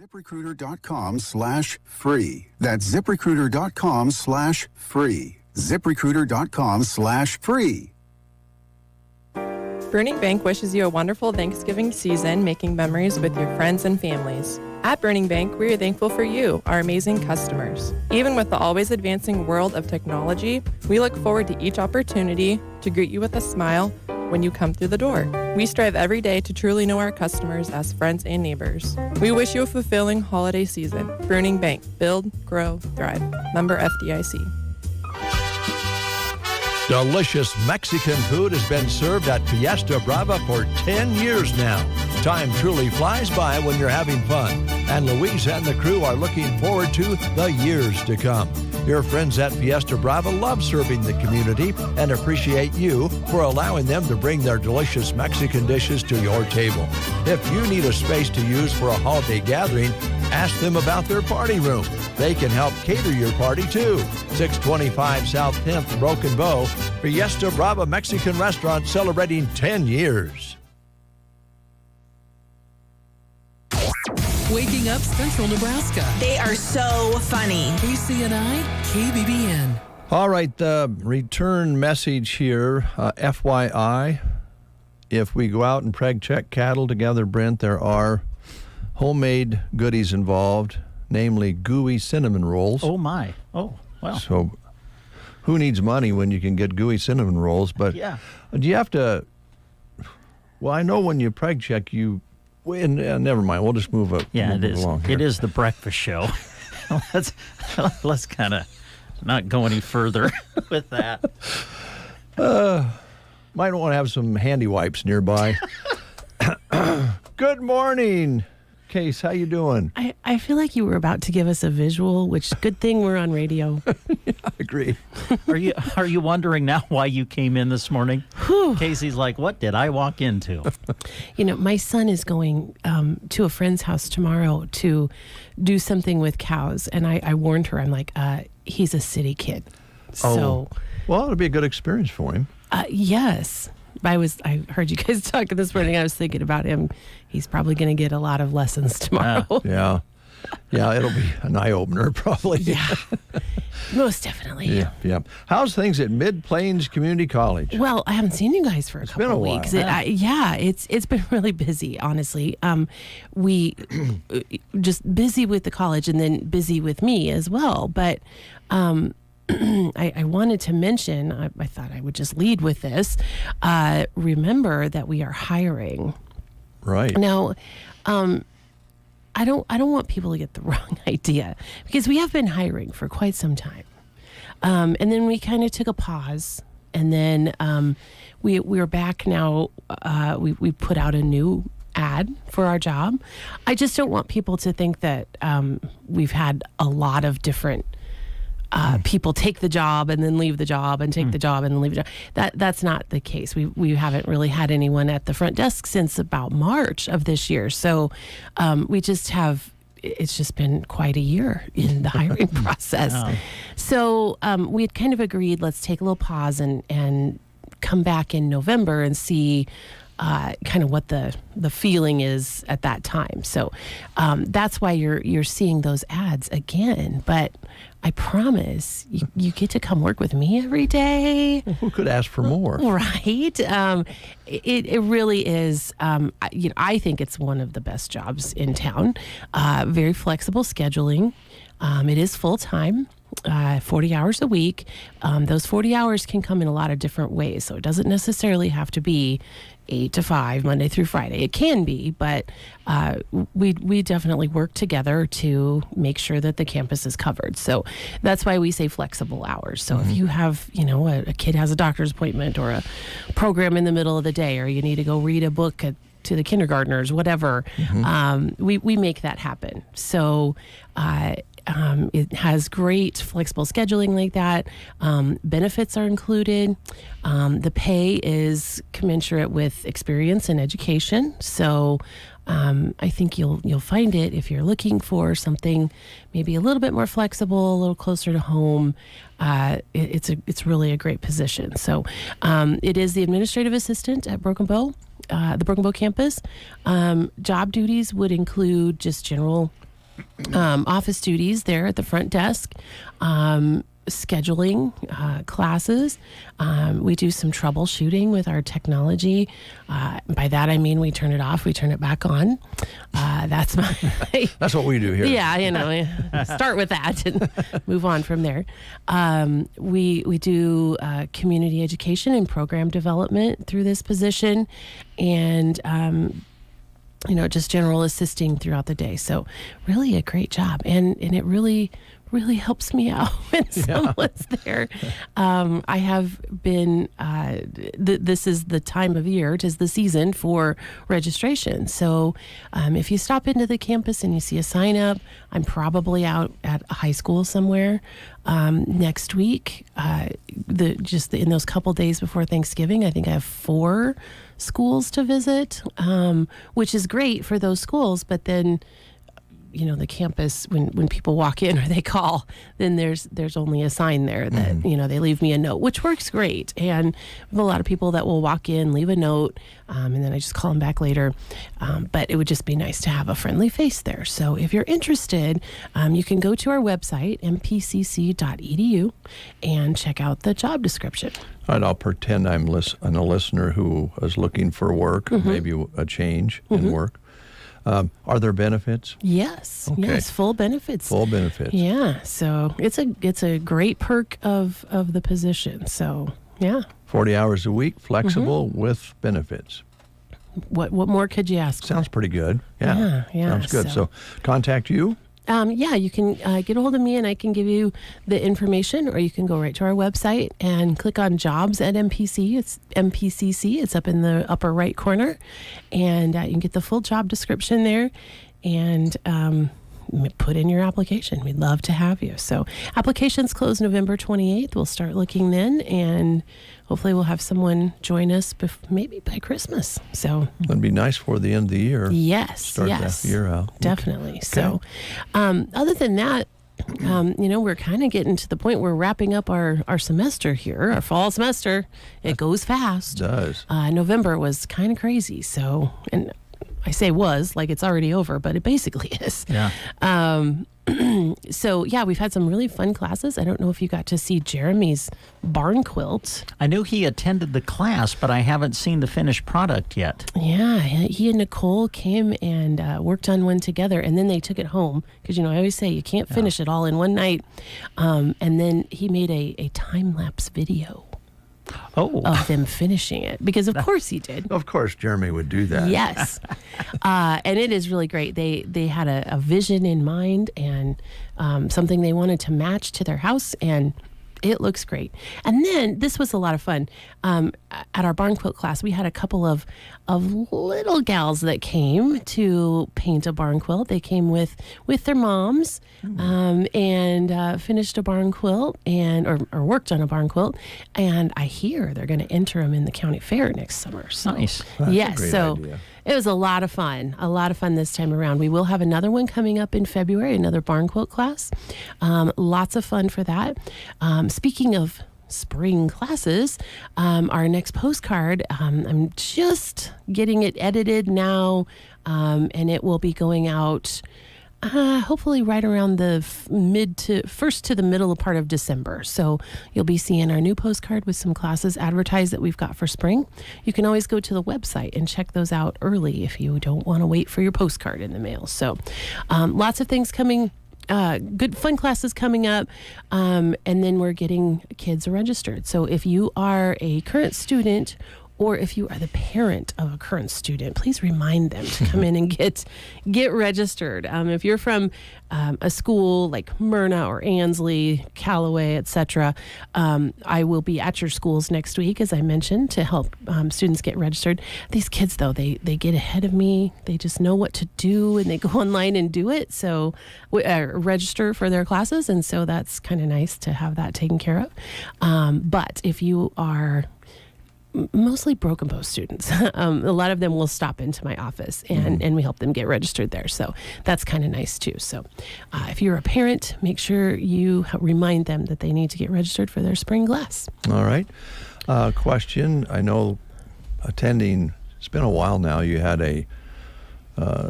ZipRecruiter.com/free. That's ZipRecruiter.com/free. ZipRecruiter.com/free. Burning Bank wishes you a wonderful Thanksgiving season, making memories with your friends and families. At Burning Bank, we are thankful for you, our amazing customers. Even with the always advancing world of technology, we look forward to each opportunity to greet you with a smile when you come through the door. We strive every day to truly know our customers as friends and neighbors. We wish you a fulfilling holiday season. Burning Bank. Build, grow, thrive. Member FDIC. Delicious Mexican food has been served at Fiesta Brava for 10 years now. Time truly flies by when you're having fun, and Louise and the crew are looking forward to the years to come. Your friends at Fiesta Brava love serving the community and appreciate you for allowing them to bring their delicious Mexican dishes to your table. If you need a space to use for a holiday gathering, ask them about their party room. They can help cater your party too. 625 South 10th, Broken Bow, Fiesta Brava Mexican Restaurant celebrating 10 years. Waking up Central Nebraska. They are so funny. KCNI, KBBN. All right, the return message here, FYI, if we go out and preg check cattle together, Brent, there are homemade goodies involved, namely gooey cinnamon rolls. Oh, my. Oh, wow. So who needs money when you can get gooey cinnamon rolls? But yeah. Do you have to, well, I know when you preg check, you, never mind, we'll just move along here. It is the breakfast show. let's kind of not go any further with that. Might want to have some handy wipes nearby. Good morning, Case. How you doing? I feel like you were about to give us a visual, which good thing we're on radio. Yeah, I agree. Are you wondering now why you came in this morning? Casey's like, what did I walk into? You know, my son is going to a friend's house tomorrow to do something with cows, and I warned her. I'm like, he's a city kid. So, well, it'll be a good experience for him. Yes. I heard you guys talking this morning. I was thinking about him. He's probably going to get a lot of lessons tomorrow. Yeah, it'll be an eye-opener probably. Yeah, most definitely. Yeah. How's things at Mid-Plains Community College? Well, I haven't seen you guys for a couple of weeks. It's been really busy, honestly. We just busy with the college and then busy with me as well. But I wanted to mention, I thought I would just lead with this. Remember that we are hiring. Right. Now, I don't want people to get the wrong idea, because we have been hiring for quite some time. And then we kind of took a pause, and then we're back now. We put out a new ad for our job. I just don't want people to think that we've had a lot of different people take the job and then leave the job and take the job and then leave the job. That's not the case. We haven't really had anyone at the front desk since about March of this year. So we just have, it's just been quite a year in the hiring process. Oh. So we had kind of agreed, let's take a little pause and come back in November and see kind of what the feeling is at that time. So that's why you're seeing those ads again. But I promise you get to come work with me every day. Well, who could ask for more? Right. It really is. I think it's one of the best jobs in town. Very flexible scheduling. It is full time. 40 hours a week. Those 40 hours can come in a lot of different ways. So it doesn't necessarily have to be 8 to 5, Monday through Friday. It can be, but we definitely work together to make sure that the campus is covered. So that's why we say flexible hours. So if you have, a kid has a doctor's appointment or a program in the middle of the day, or you need to go read a book to the kindergartners, whatever, we make that happen. So it has great flexible scheduling like that. Benefits are included. The pay is commensurate with experience and education. So I think you'll find it if you're looking for something maybe a little bit more flexible, a little closer to home. It's really a great position. So it is the administrative assistant at Broken Bow, the Broken Bow campus. Job duties would include just general office duties there at the front desk, scheduling classes. We do some troubleshooting with our technology. By that I mean we turn it off, we turn it back on. That's that's what we do here. Yeah, start with that and move on from there. We do community education and program development through this position, and just general assisting throughout the day. So really a great job, and it really helps me out when someone's there. I have been, this is the time of year, 'tis the season for registration. So if you stop into the campus and you see a sign up, I'm probably out at a high school somewhere next week. In those couple days before Thanksgiving, I think I have 4 schools to visit, which is great for those schools, but then the campus, when people walk in or they call, then there's only a sign there that, they leave me a note, which works great. And we have a lot of people that will walk in, leave a note, and then I just call them back later. But it would just be nice to have a friendly face there. So if you're interested, you can go to our website, mpcc.edu, and check out the job description. All right, I'll pretend I'm a listener who is looking for work, maybe a change in work. Are there benefits? Yes. Okay. Yes, full benefits. Full benefits. Yeah. So it's a great perk of the position. So yeah. 40 hours a week, flexible with benefits. What more could you ask? Sounds pretty good. Yeah. Sounds good. So contact you. You can get a hold of me and I can give you the information, or you can go right to our website and click on jobs at MPC. It's MPCC. It's up in the upper right corner, and you can get the full job description there and put in your application. We'd love to have you. So applications close November 28th. We'll start looking then, and hopefully we'll have someone join us maybe by Christmas. So that'd be nice for the end of the year. Yes. Start that year out. Definitely. Okay. So other than that, we're kind of getting to the point where we're wrapping up our semester here, our fall semester. It goes fast. It does. November was kind of crazy. So, and I say was like it's already over, but it basically is. Yeah. So yeah, we've had some really fun classes. I don't know if you got to see Jeremy's barn quilt. I knew he attended the class, but I haven't seen the finished product yet. Yeah, he and Nicole came and worked on one together, and then they took it home because I always say you can't finish it all in one night. And then he made a time-lapse video. Of them finishing it, because of course he did. Of course Jeremy would do that. Yes. And it is really great. They had a vision in mind and something they wanted to match to their house, and it looks great. And then this was a lot of fun. At our barn quilt class, we had a couple of little gals that came to paint a barn quilt. They came with their moms and finished a barn quilt or worked on a barn quilt. And I hear they're going to enter them in the county fair next summer. So, nice. Yes. So it was a lot of fun. A lot of fun this time around. We will have another one coming up in February, another barn quilt class. Lots of fun for that. Speaking of spring classes, our next postcard, I'm just getting it edited now, and it will be going out hopefully right around the first to the middle part of December. So you'll be seeing our new postcard with some classes advertised that we've got for spring. You can always go to the website and check those out early if you don't want to wait for your postcard in the mail. So lots of things coming. Good fun classes coming up, and then we're getting kids registered. So if you are a current student, or if you are the parent of a current student, please remind them to come in and get registered. If you're from a school like Myrna or Ansley, Callaway, etc., I will be at your schools next week, as I mentioned, to help students get registered. These kids, though, they get ahead of me. They just know what to do, and they go online and do it. So register for their classes, and so that's kind of nice to have that taken care of. But if you are mostly Broken Bow students, a lot of them will stop into my office and we help them get registered there. So that's kind of nice too. So if you're a parent, make sure you remind them that they need to get registered for their spring class. All right. Question. I know attending, it's been a while now, you had a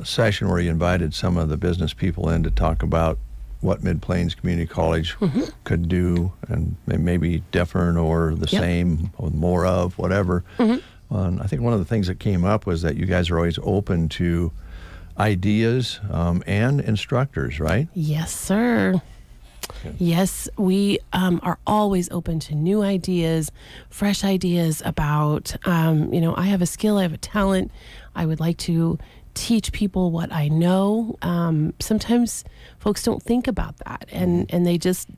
session where you invited some of the business people in to talk about what Mid-Plains Community College could do, and maybe different or the same or more of, whatever. I think one of the things that came up was that you guys are always open to ideas and instructors, right? Yes, sir. Yes, we are always open to new ideas, fresh ideas about, I have a skill, I have a talent. I would like to teach people what I know. Sometimes folks don't think about that, and they just,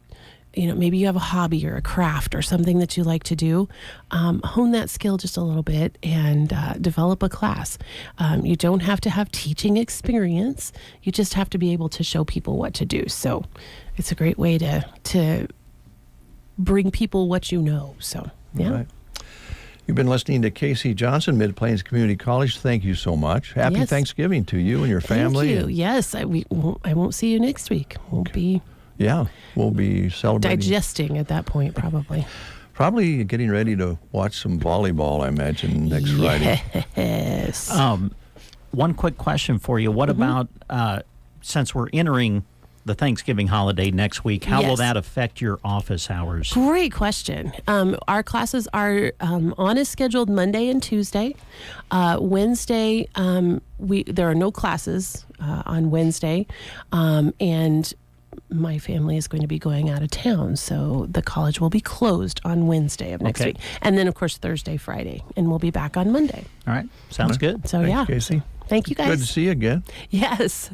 maybe you have a hobby or a craft or something that you like to do. Hone that skill just a little bit and develop a class. You don't have to have teaching experience. You just have to be able to show people what to do. So it's a great way to bring people what you know. So, yeah. Right. You've been listening to Casey Johnson, Mid-Plains Community College. Thank you so much. Happy Thanksgiving to you and your family. Thank you. Yes, I won't see you next week. We'll be celebrating. Digesting at that point, probably. Probably getting ready to watch some volleyball, I imagine, next Friday. Yes. One quick question for you. What about, since we're entering the Thanksgiving holiday next week, how will that affect your office hours? Great question. Our classes are on as scheduled Monday and Tuesday. Wednesday, there are no classes on Wednesday, and my family is going to be going out of town, so the college will be closed on Wednesday of next week. And then, of course, Thursday, Friday, and we'll be back on Monday. All right. Sounds good. So, Thanks, Casey. Thank you, guys. Good to see you again. Yes.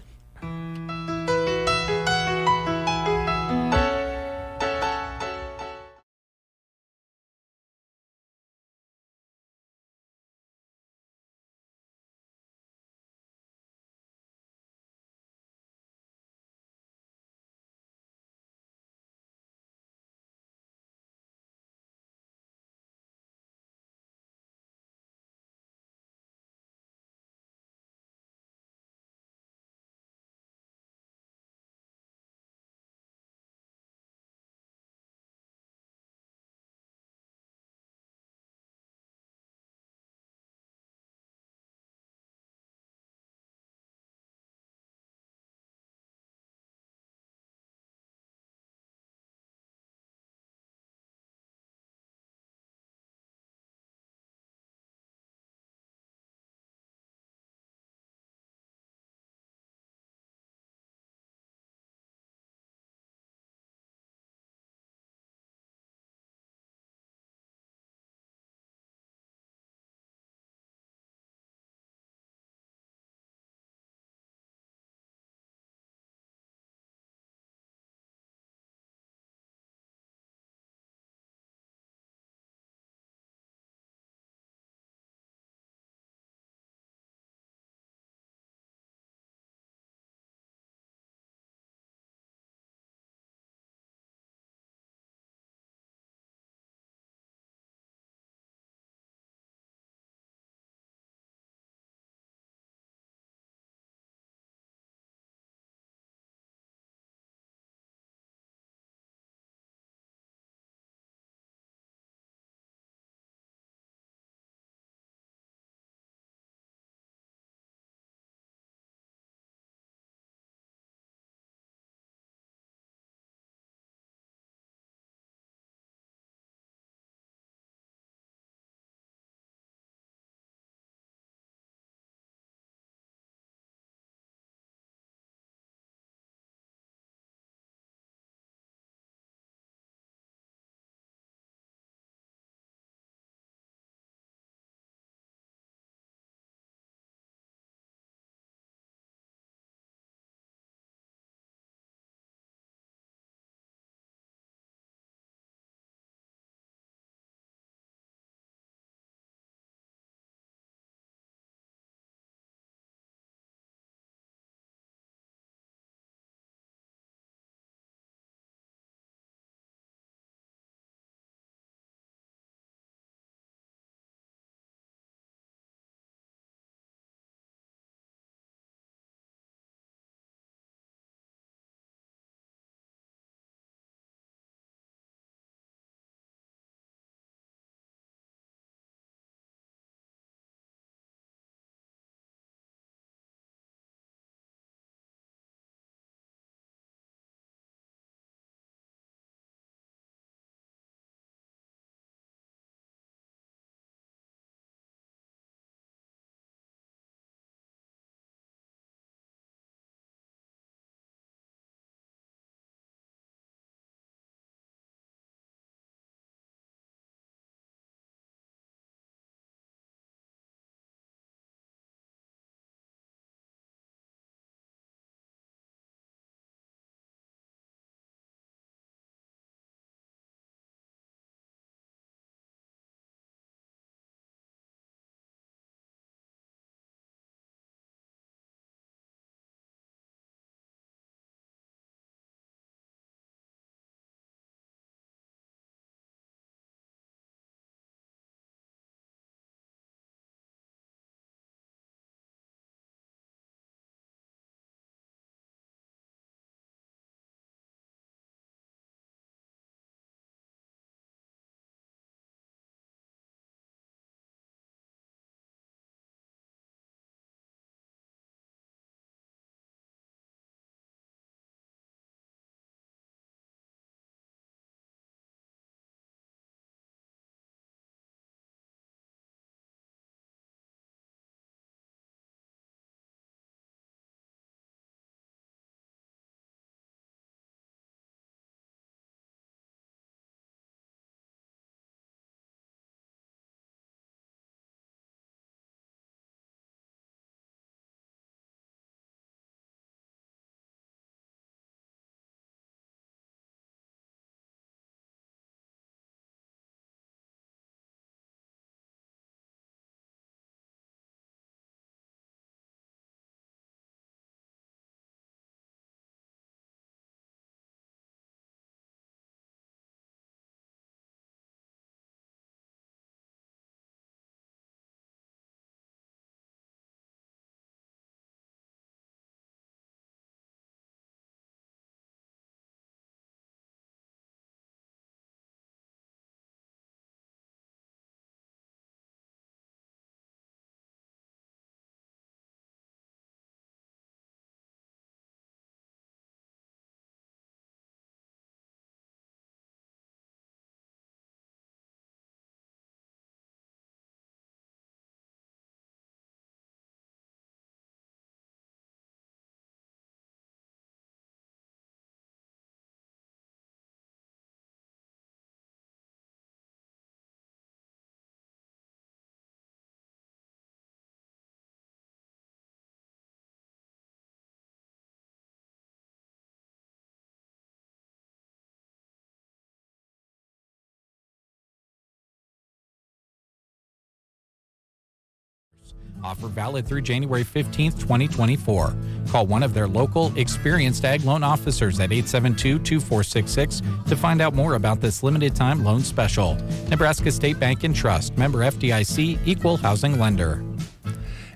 Offer valid through January 15th, 2024. Call one of their local, experienced ag loan officers at 872-2466 to find out more about this limited-time loan special. Nebraska State Bank and Trust. Member FDIC, Equal Housing Lender.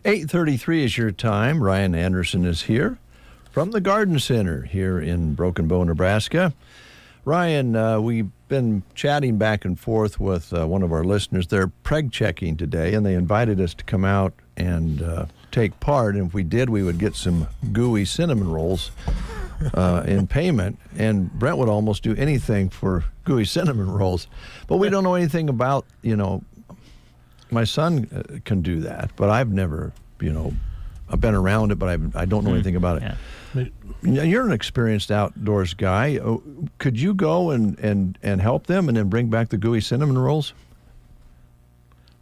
8:33 is your time. Ryan Anderson is here from the Garden Center here in Broken Bow, Nebraska. Ryan, we've been chatting back and forth with one of our listeners. They're preg checking today, and they invited us to come out and take part. And if we did, we would get some gooey cinnamon rolls in payment. And Brent would almost do anything for gooey cinnamon rolls. But we don't know anything about, my son can do that, but I've never, I've been around it, but I don't know anything about it. Yeah. You're an experienced outdoors guy. Could you go and help them and then bring back the gooey cinnamon rolls?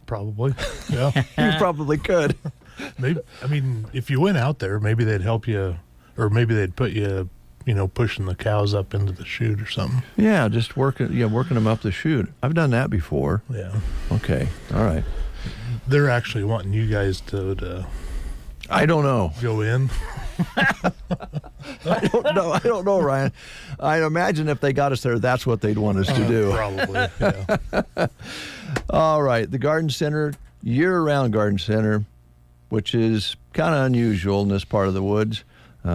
Probably, yeah. You probably could. Maybe. I mean, if you went out there, maybe they'd help you, or maybe they'd put you, pushing the cows up into the chute or something. Yeah, just working them up the chute. I've done that before. Yeah. Okay. All right. They're actually wanting you guys to I don't know. Go in. I don't know, Ryan. I imagine if they got us there, that's what they'd want us to do. Probably, yeah. All right. The Garden Center, year-round Garden Center, which is kind of unusual in this part of the woods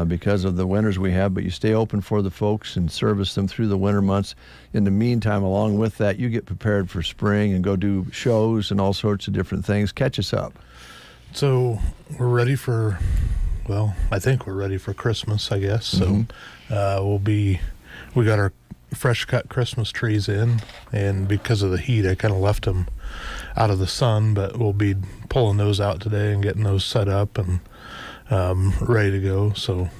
because of the winters we have, but you stay open for the folks and service them through the winter months. In the meantime, along with that, you get prepared for spring and go do shows and all sorts of different things. Catch us up. So we're ready for, I think we're ready for Christmas, I guess. So we got our fresh cut Christmas trees in, and because of the heat, I kind of left them out of the sun, but we'll be pulling those out today and getting those set up and ready to go. So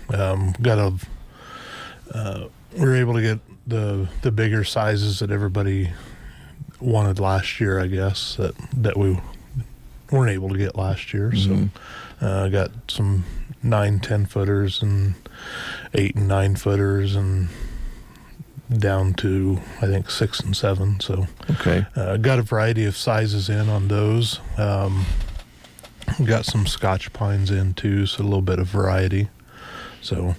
we were able to get the bigger sizes that everybody wanted last year, I guess, that we weren't able to get last year. So I got some 9-10 footers and 8 and 9 footers and down to I think 6 and 7. So got a variety of sizes in on those. Got some Scotch pines in too, so a little bit of variety. So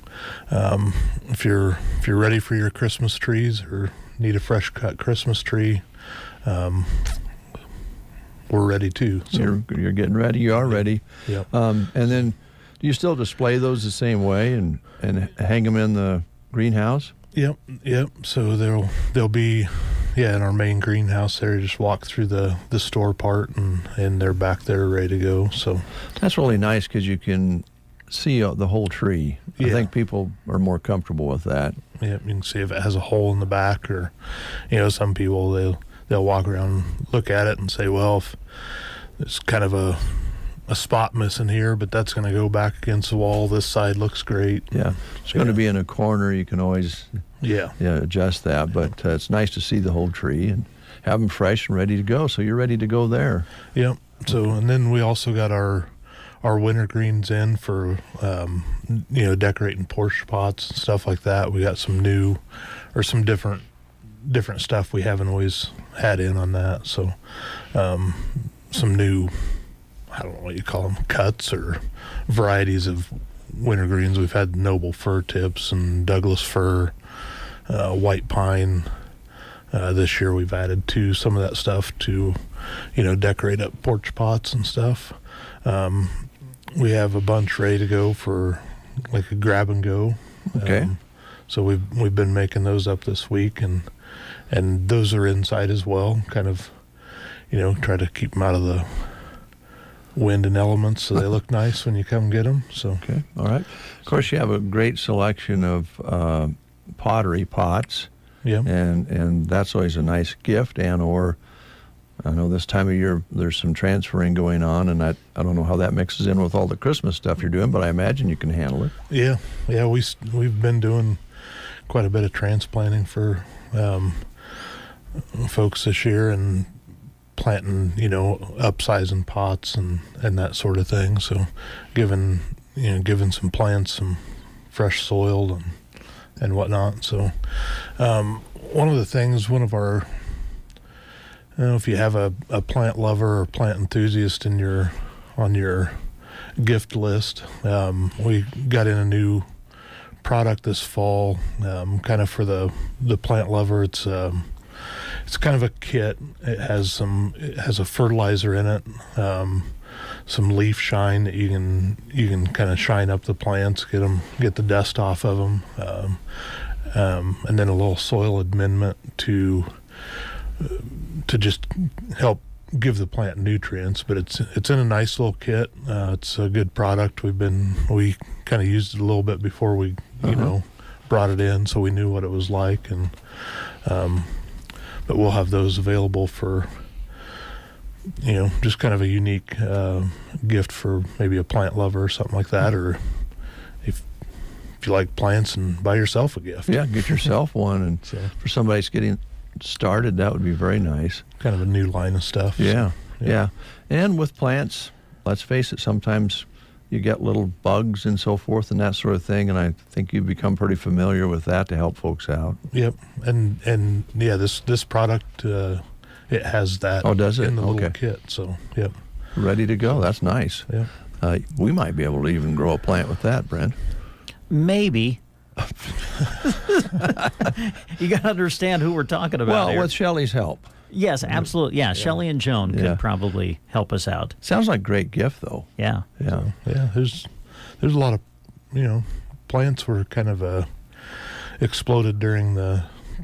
if you're ready for your Christmas trees or need a fresh cut Christmas tree, we're ready too. So you're getting ready. You are ready. Yep. And then do you still display those the same way and hang them in the greenhouse? Yep. So they'll be in our main greenhouse there. You just walk through the store part and they're back there ready to go. So that's really nice because you can see the whole tree. Yeah. I think people are more comfortable with that. Yeah, you can see if it has a hole in the back, or some people they'll walk around and look at it and say, well, if it's kind of a spot missing here, but that's going to go back against the wall. This side looks great. Yeah, it's going to be in a corner. You can always adjust that, but it's nice to see the whole tree and have them fresh and ready to go. So you're ready to go there. Yep. So, and then we also got our winter greens in for decorating porch pots and stuff like that. We got some new or some different stuff we haven't always had in on that. So some new, I don't know what you call them, cuts or varieties of winter greens. We've had noble fir tips and Douglas fir, white pine. This year we've added to some of that stuff to decorate up porch pots and stuff. We have a bunch ready to go for like a grab and go. Okay. So we've been making those up this week, and those are inside as well. Kind of, try to keep them out of the wind and elements so they look nice when you come get them. So okay, all right. Of course, you have a great selection of pottery pots. Yeah. And that's always a nice gift. Or I know this time of year there's some transferring going on, and I don't know how that mixes in with all the Christmas stuff you're doing, but I imagine you can handle it. Yeah. We've been doing quite a bit of transplanting for folks this year and planting, upsizing pots and that sort of thing. So giving some plants some fresh soil and whatnot. So one of the things, one of our, I don't know if you have a plant lover or plant enthusiast in your on your gift list. We got in a new product this fall, kind of for the plant lover. It's kind of a kit. It has a fertilizer in it, some leaf shine that you can kind of shine up the plants, get the dust off of them, and then a little soil amendment to just help give the plant nutrients. But it's in a nice little kit. It's a good product. We kind of used it a little bit before we brought it in, so we knew what it was like. And but we'll have those available for just kind of a unique gift for maybe a plant lover or something like that, or if you like plants, and buy yourself a gift. Yeah, get yourself one, and for somebody that's getting started, that would be very nice. Kind of a new line of stuff. Yeah. And with plants, let's face it, sometimes you get little bugs and so forth and that sort of thing, and I think you've become pretty familiar with that to help folks out. Yep, and yeah, this product, it has that. Oh, does it? In the little kit, so yep. Ready to go. That's nice. Yeah. We might be able to even grow a plant with that, Brent. Maybe. You got to understand who we're talking about. Well, here. with Shelley's help. Yes, absolutely. Yeah, Shelley and Joan could probably help us out. Sounds like a great gift, though. Yeah. So, there's a lot of plants were kind of exploded during the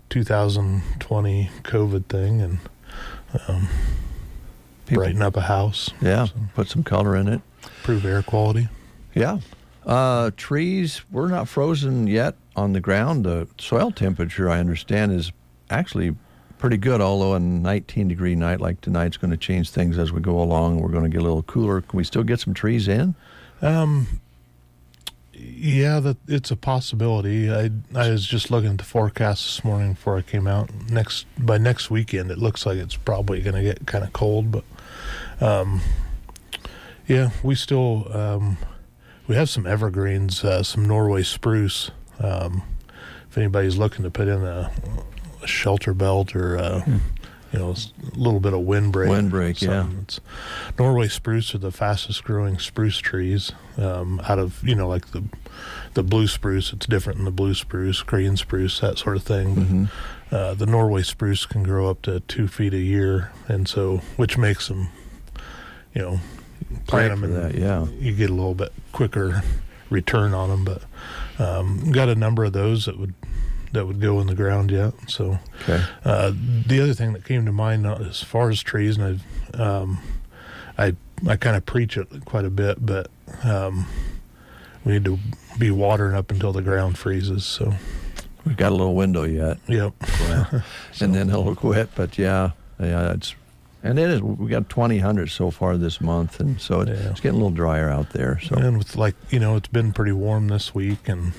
2020 COVID thing, and brighten up a house. Yeah, put some color in it. Improve air quality. Yeah. Trees, we're not frozen yet on the ground. The soil temperature, I understand, is actually pretty good, although a 19-degree night like tonight's going to change things as we go along. We're going to get a little cooler. Can we still get some trees in? Yeah, it's a possibility. I was just looking at the forecast this morning before I came out. By next weekend, it looks like it's probably going to get kind of cold, but we still we have some evergreens, some Norway spruce. If anybody's looking to put in a shelter belt or a little bit of windbreak. It's Norway spruce are the fastest growing spruce trees out of like the blue spruce. It's different than the blue spruce, green spruce, that sort of thing. But the Norway spruce can grow up to 2 feet a year, and so which makes them plant them and you get a little bit quicker return on them. But got a number of those that would go in the ground yet. So the other thing that came to mind as far as trees, and I kind of preach it quite a bit, but we need to be watering up until the ground freezes. So we've got a little window yet. Yep. And then it'll quit. But and it is. We got 2,000 so far this month, and so it's getting a little drier out there. So and with it's been pretty warm this week, and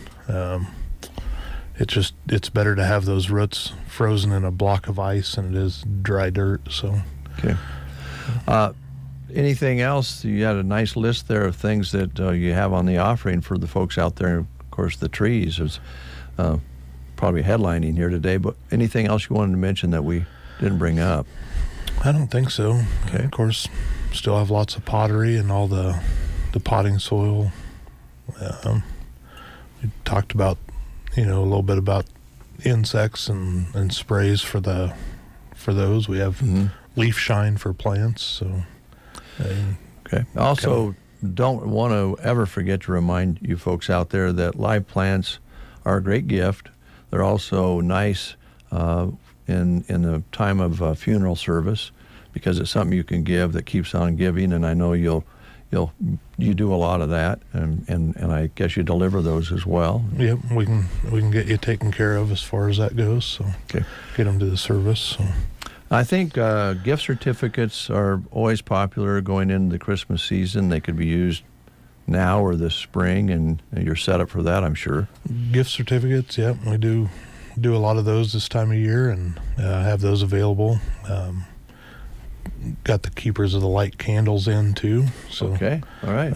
it's better to have those roots frozen in a block of ice than it is dry dirt. So anything else? You had a nice list there of things that you have on the offering for the folks out there. Of course, the trees is probably headlining here today. But anything else you wanted to mention that we didn't bring up? I don't think so. Okay. Of course, still have lots of pottery and all the potting soil. We talked about a little bit about insects and sprays for those. We have leaf shine for plants. So also, don't want to ever forget to remind you folks out there that live plants are a great gift. They're also nice in the time of funeral service, because it's something you can give that keeps on giving, and I know you do a lot of that, and I guess you deliver those as well. Yep, we can get you taken care of as far as that goes. So get them to the service. So. I think gift certificates are always popular going into the Christmas season. They could be used now or this spring, and you're set up for that, I'm sure. Gift certificates, yep, we do a lot of those this time of year, and have those available. Got the Keepers of the Light candles in too. So all right.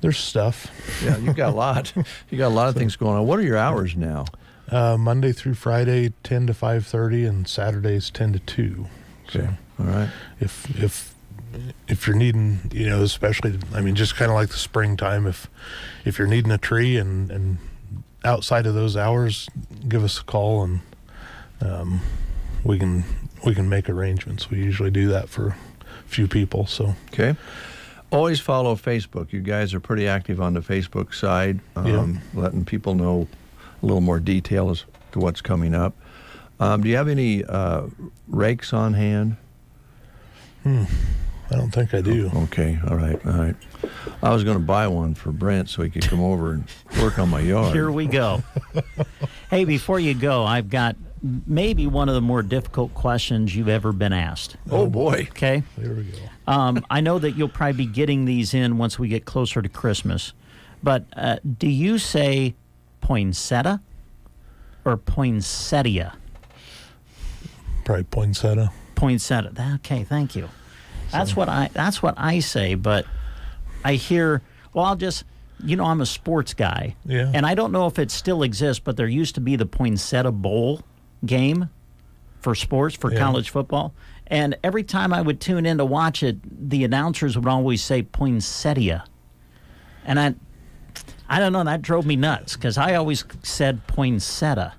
There's stuff. Yeah, you got a lot. You got a lot of things going on. What are your hours now? Monday through Friday, 10 to 5:30, and Saturdays 10 to 2. Okay. All right. If if you're needing, especially, just kind of like the springtime, if you're needing a tree and outside of those hours, give us a call and we can make arrangements. We usually do that for a few people. So okay. Always follow Facebook. You guys are pretty active on the Facebook side, letting people know a little more detail as to what's coming up. Do you have any rakes on hand? I don't think I do. Oh, okay, all right. I was going to buy one for Brent so he could come over and work on my yard. Here we go. Hey, before you go, I've got maybe one of the more difficult questions you've ever been asked. Oh, boy. Okay. There we go. I know that you'll probably be getting these in once we get closer to Christmas, but do you say poinsettia or poinsettia? Probably poinsettia. Poinsettia. Okay, thank you. That's what I say, but I hear, well, I'll just, I'm a sports guy. Yeah. And I don't know if it still exists, but there used to be the Poinsettia Bowl game for sports, for college football. And every time I would tune in to watch it, the announcers would always say poinsettia. And I don't know, that drove me nuts because I always said poinsettia.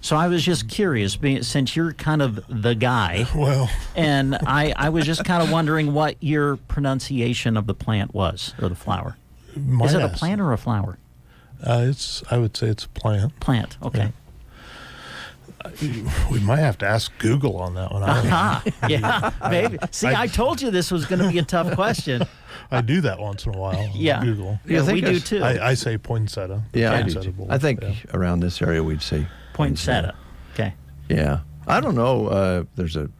So I was just curious, since you're kind of the guy. Well. And I was just kind of wondering what your pronunciation of the plant was, or the flower. Is it a plant or a flower? I would say it's a plant. Plant, okay. Yeah. We might have to ask Google on that one. Yeah, maybe. See, I told you this was going to be a tough question. I do that once in a while. Yeah. Google. Yeah, we do too. I say poinsettia. Yeah, poinsettia bowl. I think around this area we'd say poinsettia. Okay. Yeah. I don't know. There's a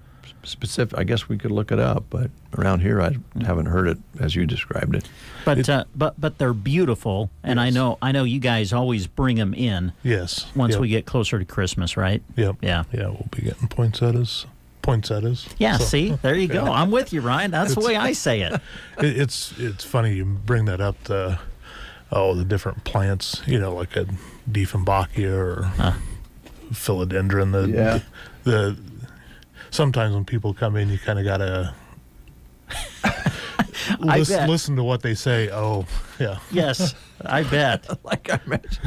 specific, I guess we could look it up, but around here I haven't heard it as you described it. But they're beautiful, and yes. I know you guys always bring them in. Yes. Once we get closer to Christmas, right? Yep. Yeah. Yeah, we'll be getting poinsettias. Yeah. So, see, there you go. I'm with you, Ryan. That's the way I say it. It's funny you bring that up. The different plants. Like a Dieffenbachia or philodendron. The sometimes when people come in, you kind of gotta listen to what they say. Oh, yeah. Yes, I bet. Like I mentioned,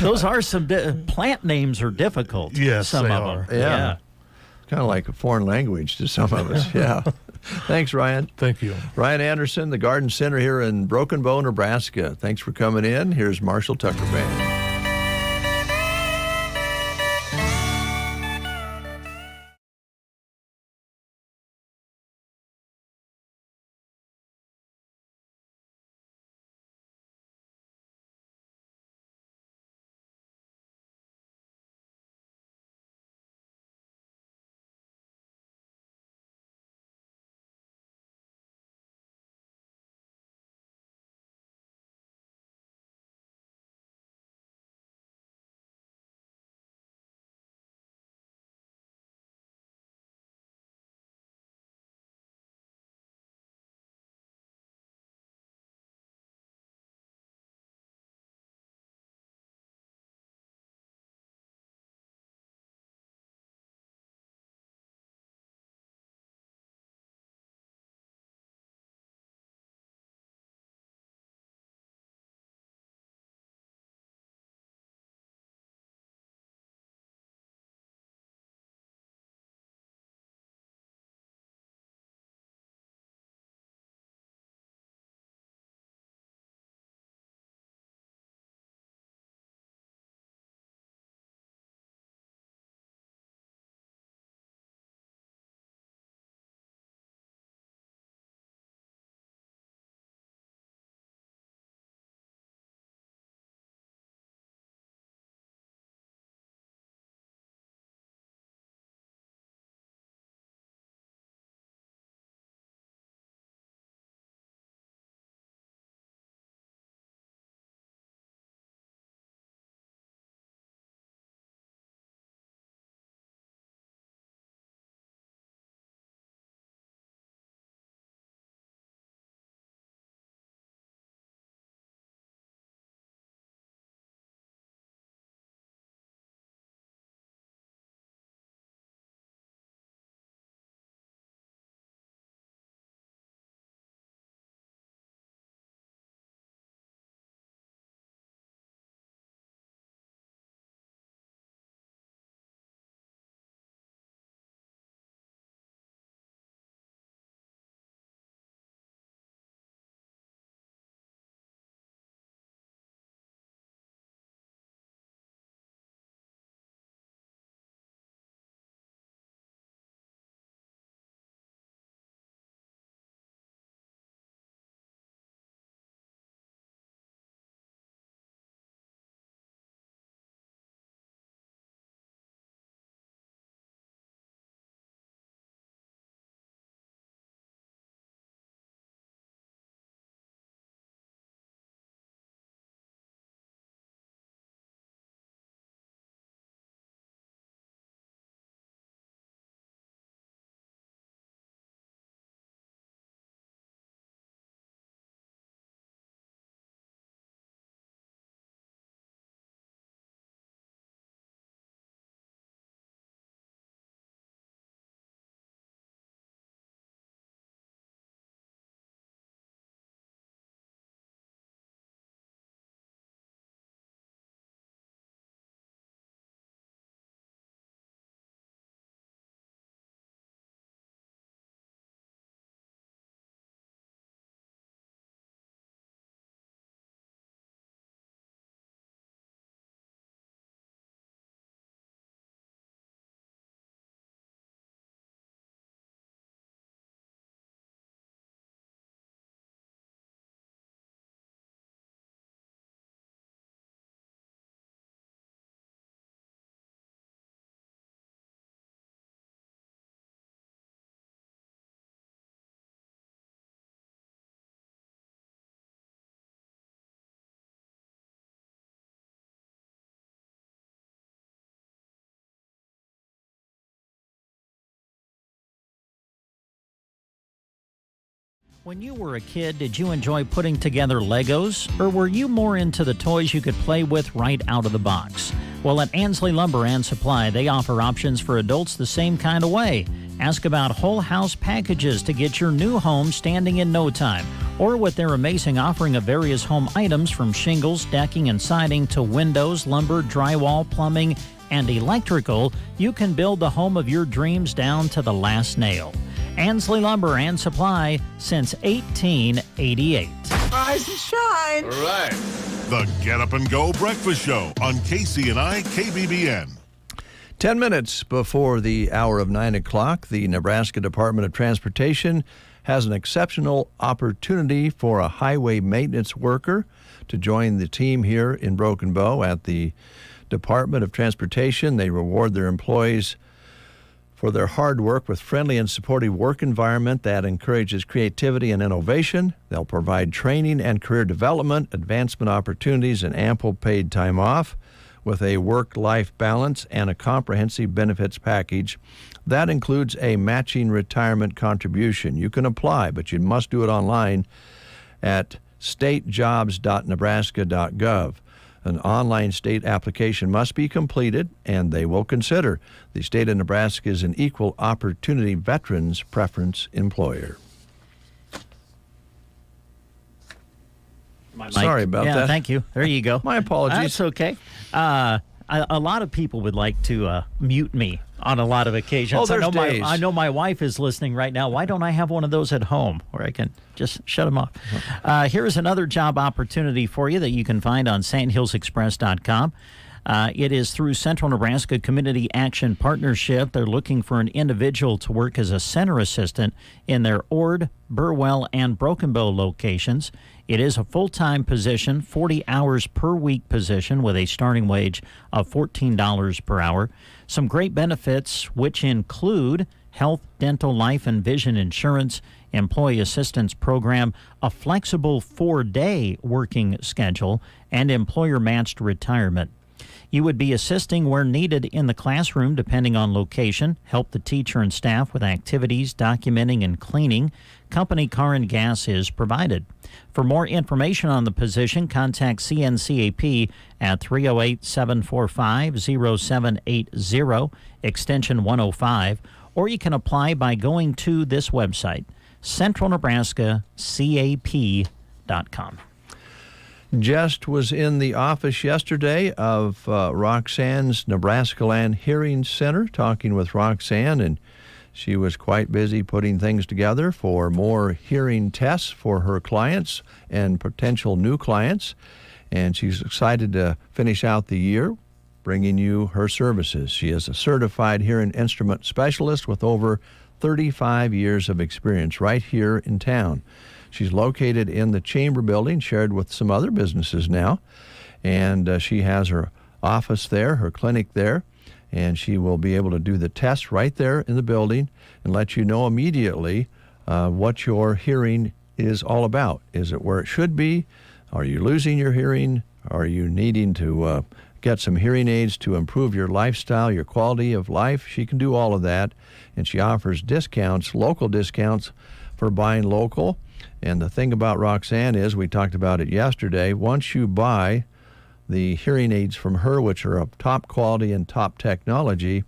those are some plant names are difficult. Yes, some they of are. them. Yeah. Kind of like a foreign language to some of us. Yeah. Thanks, Ryan. Thank you. Ryan Anderson, the Garden Center here in Broken Bow, Nebraska. Thanks for coming in. Here's Marshall Tucker Band. When you were a kid, did you enjoy putting together Legos, or were you more into the toys you could play with right out of the box? Well, at Ansley Lumber and Supply, they offer options for adults the same kind of way. Ask about whole house packages to get your new home standing in no time, or with their amazing offering of various home items from shingles, decking, and siding to windows, lumber, drywall, plumbing, and electrical, you can build the home of your dreams down to the last nail. Ansley Lumber and Supply since 1888. Rise and shine. All right. The Get Up and Go Breakfast Show on KCNI KBBN. 10 minutes before the hour of 9 o'clock, the Nebraska Department of Transportation has an exceptional opportunity for a highway maintenance worker to join the team here in Broken Bow at the Department of Transportation. They reward their employees for their hard work with friendly and supportive work environment that encourages creativity and innovation. They'll provide training and career development, advancement opportunities, and ample paid time off with a work-life balance and a comprehensive benefits package. That includes a matching retirement contribution. You can apply, but you must do it online at statejobs.nebraska.gov. An online state application must be completed, and they will consider. The state of Nebraska is an equal opportunity veterans preference employer. Sorry about that. Thank you. There you go. My apologies. That's okay. A lot of people would like to mute me on a lot of occasions. Oh, there's days. I know my wife is listening right now. Why don't I have one of those at home where I can just shut them off? Here's another job opportunity for you that you can find on sandhillsexpress.com. It is through Central Nebraska Community Action Partnership. They're looking for an individual to work as a center assistant in their Ord, Burwell, and Broken Bow locations. It is a full-time position, 40 hours per week position with a starting wage of $14 per hour. Some great benefits, which include health, dental, life, and vision insurance, employee assistance program, a flexible 4-day working schedule, and employer-matched retirement. You would be assisting where needed in the classroom, depending on location, help the teacher and staff with activities, documenting, and cleaning. Company car and gas is provided. For more information on the position, contact CNCAP at 308-745-0780, extension 105, or you can apply by going to this website, centralnebraskacap.com. Just was in the office yesterday of Roxanne's Nebraska Land Hearing Center, talking with Roxanne, and she was quite busy putting things together for more hearing tests for her clients and potential new clients. And she's excited to finish out the year bringing you her services. She is a certified hearing instrument specialist with over 35 years of experience right here in town. She's located in the Chamber Building, shared with some other businesses now, and she has her office there, her clinic there, and she will be able to do the test right there in the building and let you know immediately what your hearing is all about. Is it where it should be? Are you losing your hearing? Are you needing to get some hearing aids to improve your lifestyle, your quality of life? She can do all of that, and she offers discounts, local discounts for buying local. And the thing about Roxanne is, we talked about it yesterday, once you buy the hearing aids from her, which are of top quality and top technology,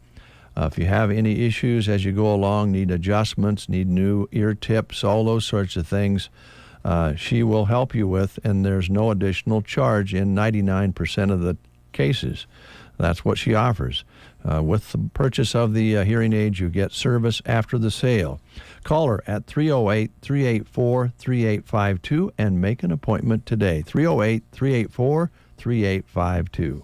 if you have any issues as you go along, need adjustments, need new ear tips, all those sorts of things, she will help you with, and there's no additional charge in 99% of the cases. That's what she offers. With the purchase of the hearing aids, you get service after the sale. Call her at 308-384-3852 and make an appointment today. 308-384-3852.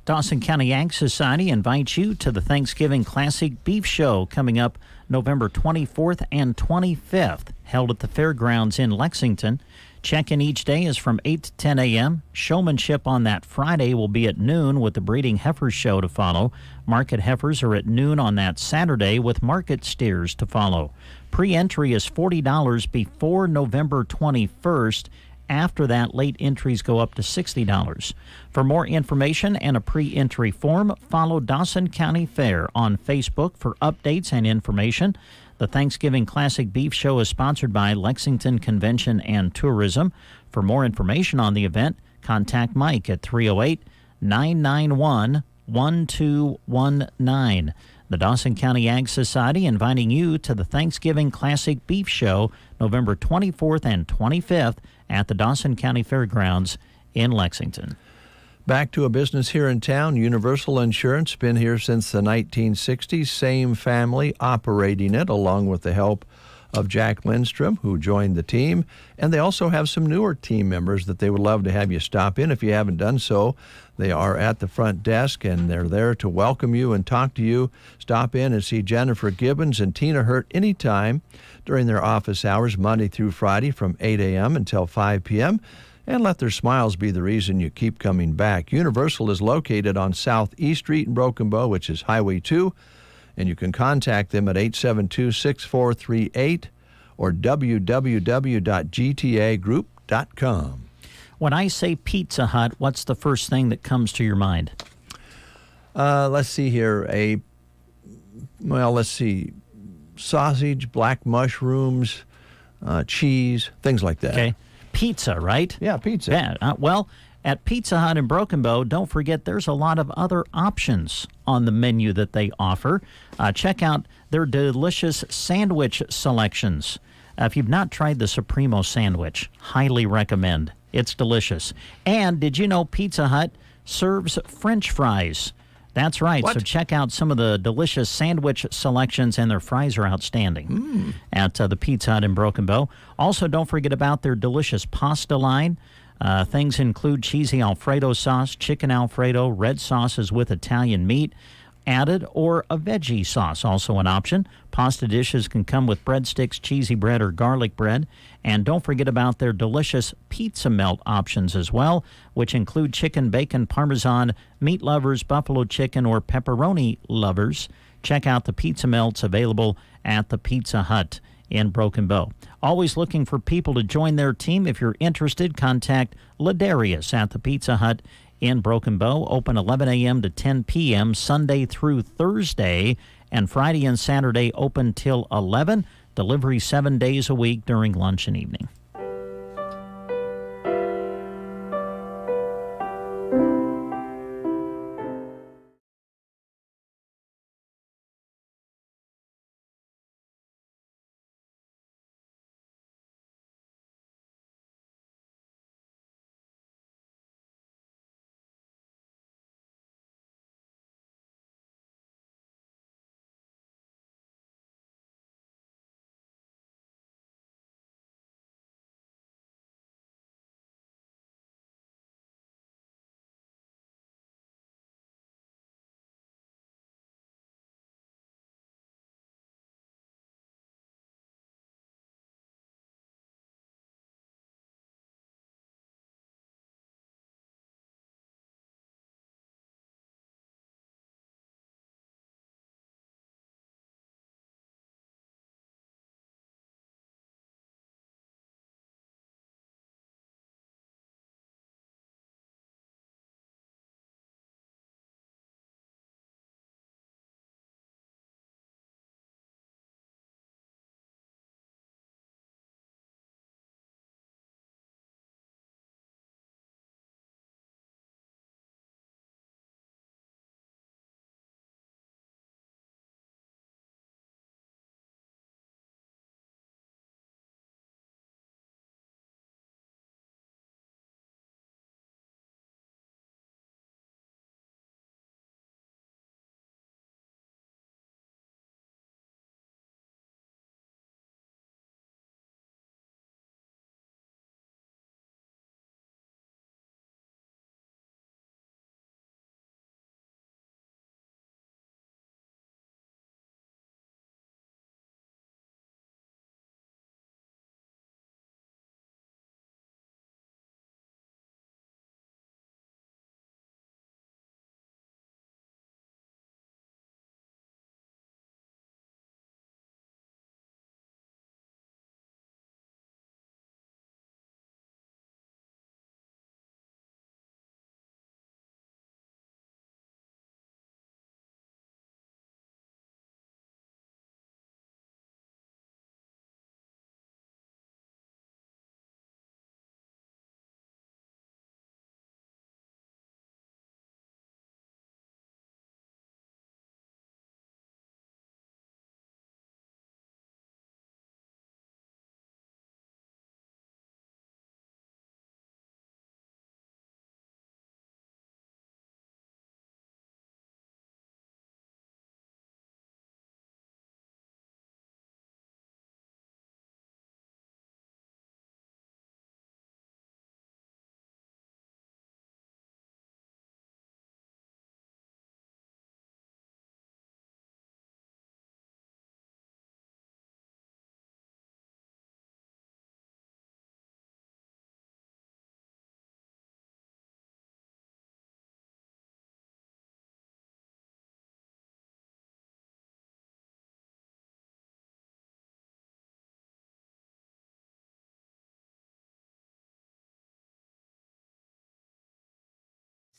Dawson County Ag Society invites you to the Thanksgiving Classic Beef Show coming up November 24th and 25th, held at the fairgrounds in Lexington. Check-in each day is from 8 to 10 a.m. Showmanship on that Friday will be at noon with the Breeding Heifers Show to follow. Market heifers are at noon on that Saturday with market steers to follow. Pre-entry is $40 before November 21st, After that, late entries go up to $60. For more information and a pre-entry form, follow Dawson County Fair on Facebook for updates and information. The Thanksgiving Classic Beef Show is sponsored by Lexington Convention and Tourism. For more information on the event, contact Mike at 308-991-1219. The Dawson County Ag Society inviting you to the Thanksgiving Classic Beef Show November 24th and 25th at the Dawson County Fairgrounds in Lexington. Back to a business here in town, Universal Insurance, been here since the 1960s. Same family operating it, along with the help of Jack Lindstrom, who joined the team. And they also have some newer team members that they would love to have you stop in. If you haven't done so, they are at the front desk, and they're there to welcome you and talk to you. Stop in and see Jennifer Gibbons and Tina Hurt anytime during their office hours, Monday through Friday from 8 a.m. until 5 p.m., and let their smiles be the reason you keep coming back. Universal is located on South East Street in Broken Bow, which is Highway 2, and you can contact them at 872-6438 or www.gtagroup.com. When I say Pizza Hut, what's the first thing that comes to your mind? Let's see here. Sausage, black mushrooms, cheese, things like that. Okay. Pizza, right? Yeah, pizza. Yeah. Well, at Pizza Hut in Broken Bow, don't forget there's a lot of other options on the menu that they offer. Check out their delicious sandwich selections. If you've not tried the Supremo sandwich, highly recommend. It's delicious. And did you know Pizza Hut serves French fries? That's right. What? So check out some of the delicious sandwich selections, and their fries are outstanding at the Pizza Hut in Broken Bow. Also, don't forget about their delicious pasta line. Things include cheesy Alfredo sauce, chicken Alfredo, red sauces with Italian meat added, or a veggie sauce, also an option. Pasta dishes can come with breadsticks, cheesy bread, or garlic bread. And don't forget about their delicious pizza melt options as well, which include chicken, bacon, parmesan, meat lovers, buffalo chicken, or pepperoni lovers. Check out the pizza melts available at the Pizza Hut in Broken Bow. Always looking for people to join their team. If you're interested, contact Ladarius at the Pizza Hut in Broken Bow. Open 11 a.m. to 10 p.m. Sunday through Thursday, and Friday and Saturday open till 11. Delivery 7 days a week during lunch and evening.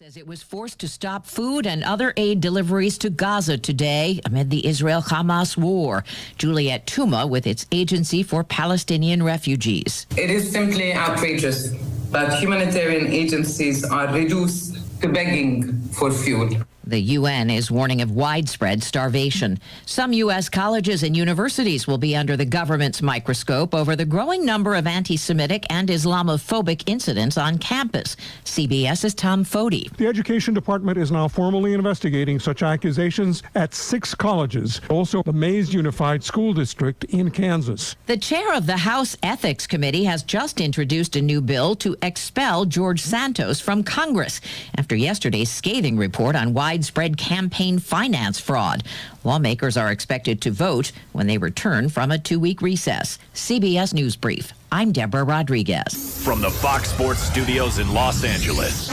Says it was forced to stop food and other aid deliveries to Gaza today amid the Israel-Hamas war. Juliette Touma with its Agency for Palestinian Refugees. It is simply outrageous that humanitarian agencies are reduced to begging for fuel. The UN is warning of widespread starvation. Some U.S. colleges and universities will be under the government's microscope over the growing number of anti-Semitic and Islamophobic incidents on campus. CBS's Tom Foti. The Education Department is now formally investigating such accusations at 6 colleges, also the Mays Unified School District in Kansas. The chair of the House Ethics Committee has just introduced a new bill to expel George Santos from Congress after yesterday's scathing report on widespread campaign finance fraud. Lawmakers are expected to vote when they return from a 2-week recess. CBS News Brief. I'm Deborah Rodriguez. From the Fox Sports Studios in Los Angeles,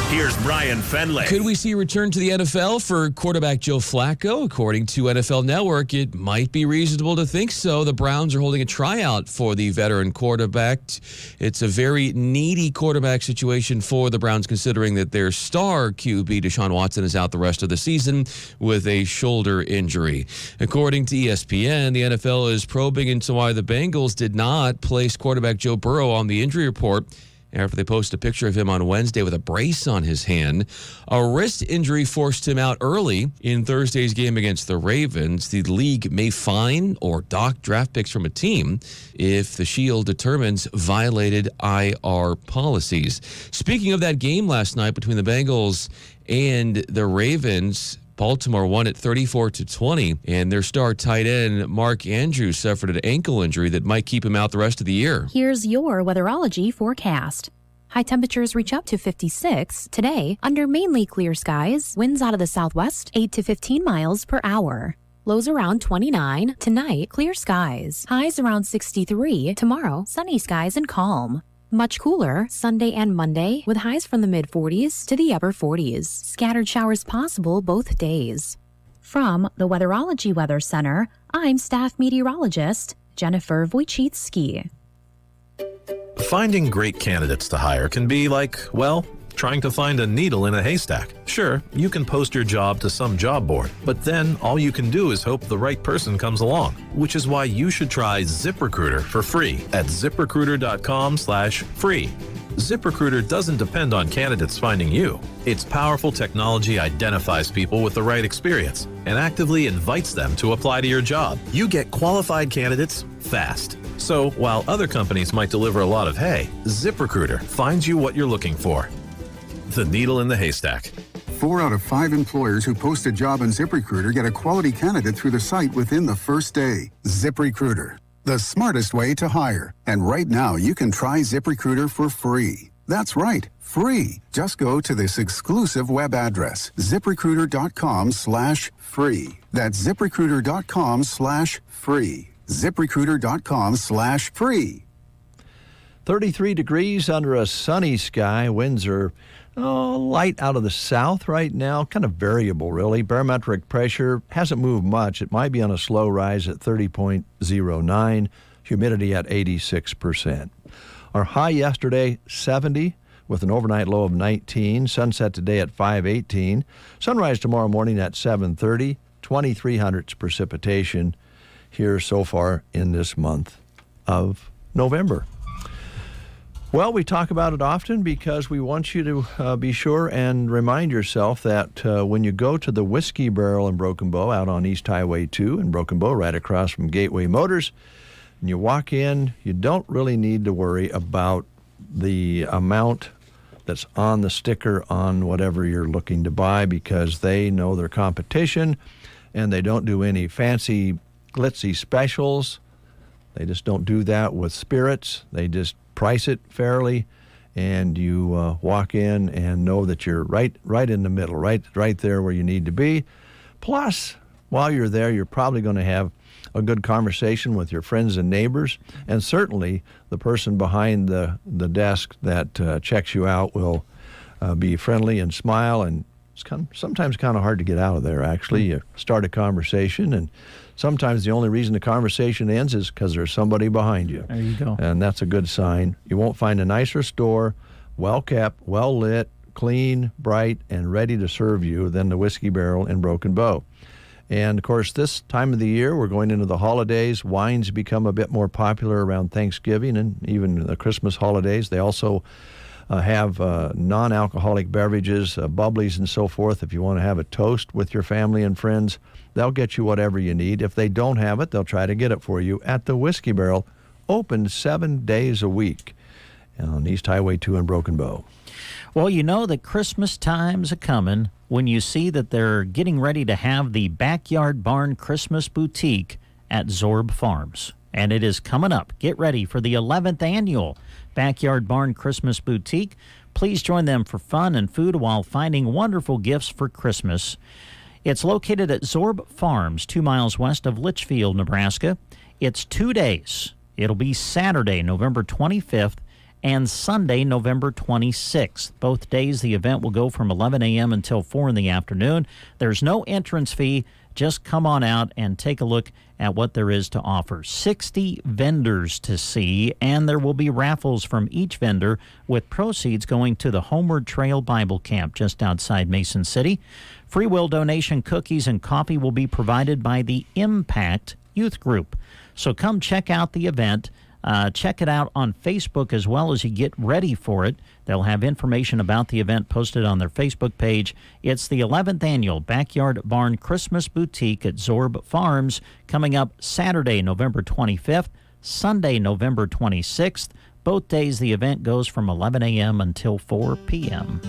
here's Brian Fenley. Could we see a return to the NFL for quarterback Joe Flacco? According to NFL Network, it might be reasonable to think so. The Browns are holding a tryout for the veteran quarterback. It's a very needy quarterback situation for the Browns, considering that their star QB, Deshaun Watson, is out the rest of the season with a shoulder injury. According to ESPN, the NFL is probing into why the Bengals did not place quarterback Joe Burrow on the injury report after they posted a picture of him on Wednesday with a brace on his hand. A wrist injury forced him out early in Thursday's game against the Ravens. The league may fine or dock draft picks from a team if the Shield determines violated IR policies. Speaking of that game last night between the Bengals and the Ravens, Baltimore won it 34-20, and their star tight end, Mark Andrews, suffered an ankle injury that might keep him out the rest of the year. Here's your weatherology forecast. High temperatures reach up to 56 today under mainly clear skies. Winds out of the southwest, 8 to 15 miles per hour. Lows around 29. Tonight, clear skies. Highs around 63. Tomorrow, sunny skies and calm. Much cooler Sunday and Monday with highs from the mid-40s to the upper 40s. Scattered showers possible both days. From the Weatherology Weather Center, I'm staff meteorologist Jennifer Wojcicki. Finding great candidates to hire can be like, well, trying to find a needle in a haystack. Sure, you can post your job to some job board, but then all you can do is hope the right person comes along, which is why you should try ZipRecruiter for free at ZipRecruiter.com/free. ZipRecruiter doesn't depend on candidates finding you. Its powerful technology identifies people with the right experience and actively invites them to apply to your job. You get qualified candidates fast. So while other companies might deliver a lot of hay, ZipRecruiter finds you what you're looking for. The needle in the haystack. 4 out of 5 employers who post a job on ZipRecruiter get a quality candidate through the site within the first day. ZipRecruiter, the smartest way to hire. And right now, you can try ZipRecruiter for free. That's right, free. Just go to this exclusive web address, ZipRecruiter.com/free. That's ZipRecruiter.com/free. ZipRecruiter.com/free. 33 degrees under a sunny sky. Winds are light out of the south right now, kind of variable, really. Barometric pressure hasn't moved much. It might be on a slow rise at 30.09. Humidity at 86%. Our high yesterday, 70, with an overnight low of 19. Sunset today at 5:18. Sunrise tomorrow morning at 7:30. 2300s precipitation here so far in this month of November. Well, we talk about it often because we want you to be sure and remind yourself that when you go to the Whiskey Barrel in Broken Bow out on East Highway 2 in Broken Bow, right across from Gateway Motors, and you walk in, you don't really need to worry about the amount that's on the sticker on whatever you're looking to buy because they know their competition and they don't do any fancy glitzy specials. They just don't do that with spirits. They just price it fairly, and you walk in and know that you're right in the middle, right there where you need to be. Plus, while you're there, you're probably going to have a good conversation with your friends and neighbors, and certainly the person behind the desk that checks you out will be friendly and smile, and it's sometimes kind of hard to get out of there, actually. You start a conversation, and sometimes the only reason the conversation ends is because there's somebody behind you. There you go. And that's a good sign. You won't find a nicer store, well-kept, well-lit, clean, bright, and ready to serve you than the Whiskey Barrel in Broken Bow. And, of course, this time of the year, we're going into the holidays. Wines become a bit more popular around Thanksgiving and even the Christmas holidays. They also have non-alcoholic beverages, bubblies and so forth. If you want to have a toast with your family and friends, they'll get you whatever you need. If they don't have it, they'll try to get it for you at the Whiskey Barrel, open 7 days a week on East Highway 2 in Broken Bow. Well, you know that Christmas time's a-coming when you see that they're getting ready to have the Backyard Barn Christmas Boutique at Zorb Farms. And it is coming up. Get ready for the 11th annual Backyard Barn Christmas Boutique. Please join them for fun and food while finding wonderful gifts for Christmas. It's located at Zorb Farms, 2 miles west of Litchfield, Nebraska. It's 2 days. It'll be Saturday, November 25th, and Sunday, November 26th. Both days the event will go from 11 a.m. until 4 in the afternoon. There's no entrance fee. Just come on out and take a look at what there is to offer. 60 vendors to see, and there will be raffles from each vendor with proceeds going to the Homeward Trail Bible Camp just outside Mason City. Free will donation cookies and coffee will be provided by the Impact Youth Group. So come check out the event. Check it out on Facebook as well as you get ready for it. They'll have information about the event posted on their Facebook page. It's the 11th annual Backyard Barn Christmas Boutique at Zorb Farms, coming up Saturday, November 25th, Sunday, November 26th. Both days the event goes from 11 a.m. until 4 p.m.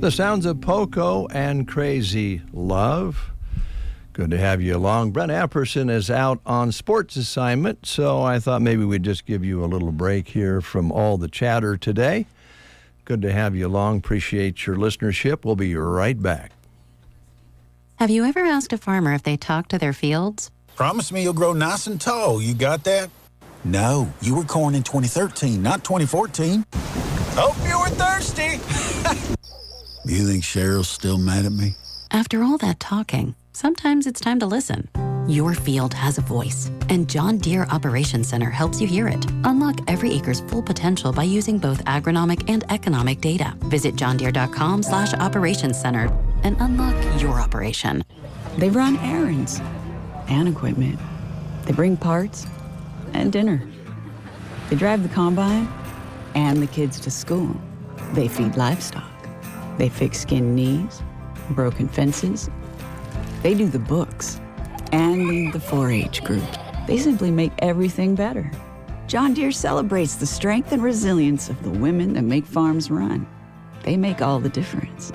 The sounds of Poco and Crazy Love. Good to have you along. Brent Apperson is out on sports assignment, so I thought maybe we'd just give you a little break here from all the chatter today. Good to have you along. Appreciate your listenership. We'll be right back. Have you ever asked a farmer if they talk to their fields? Promise me you'll grow nice and tall. You got that? No, you were corn in 2013, not 2014. Hope you were thirsty. You think Cheryl's still mad at me? After all that talking, sometimes it's time to listen. Your field has a voice, and John Deere Operations Center helps you hear it. Unlock every acre's full potential by using both agronomic and economic data. Visit johndeere.com/operations center and unlock your operation. They run errands and equipment. They bring parts and dinner. They drive the combine and the kids to school. They feed livestock. They fix skinned knees, broken fences. They do the books and lead the 4-H group. They simply make everything better. John Deere celebrates the strength and resilience of the women that make farms run. They make all the difference.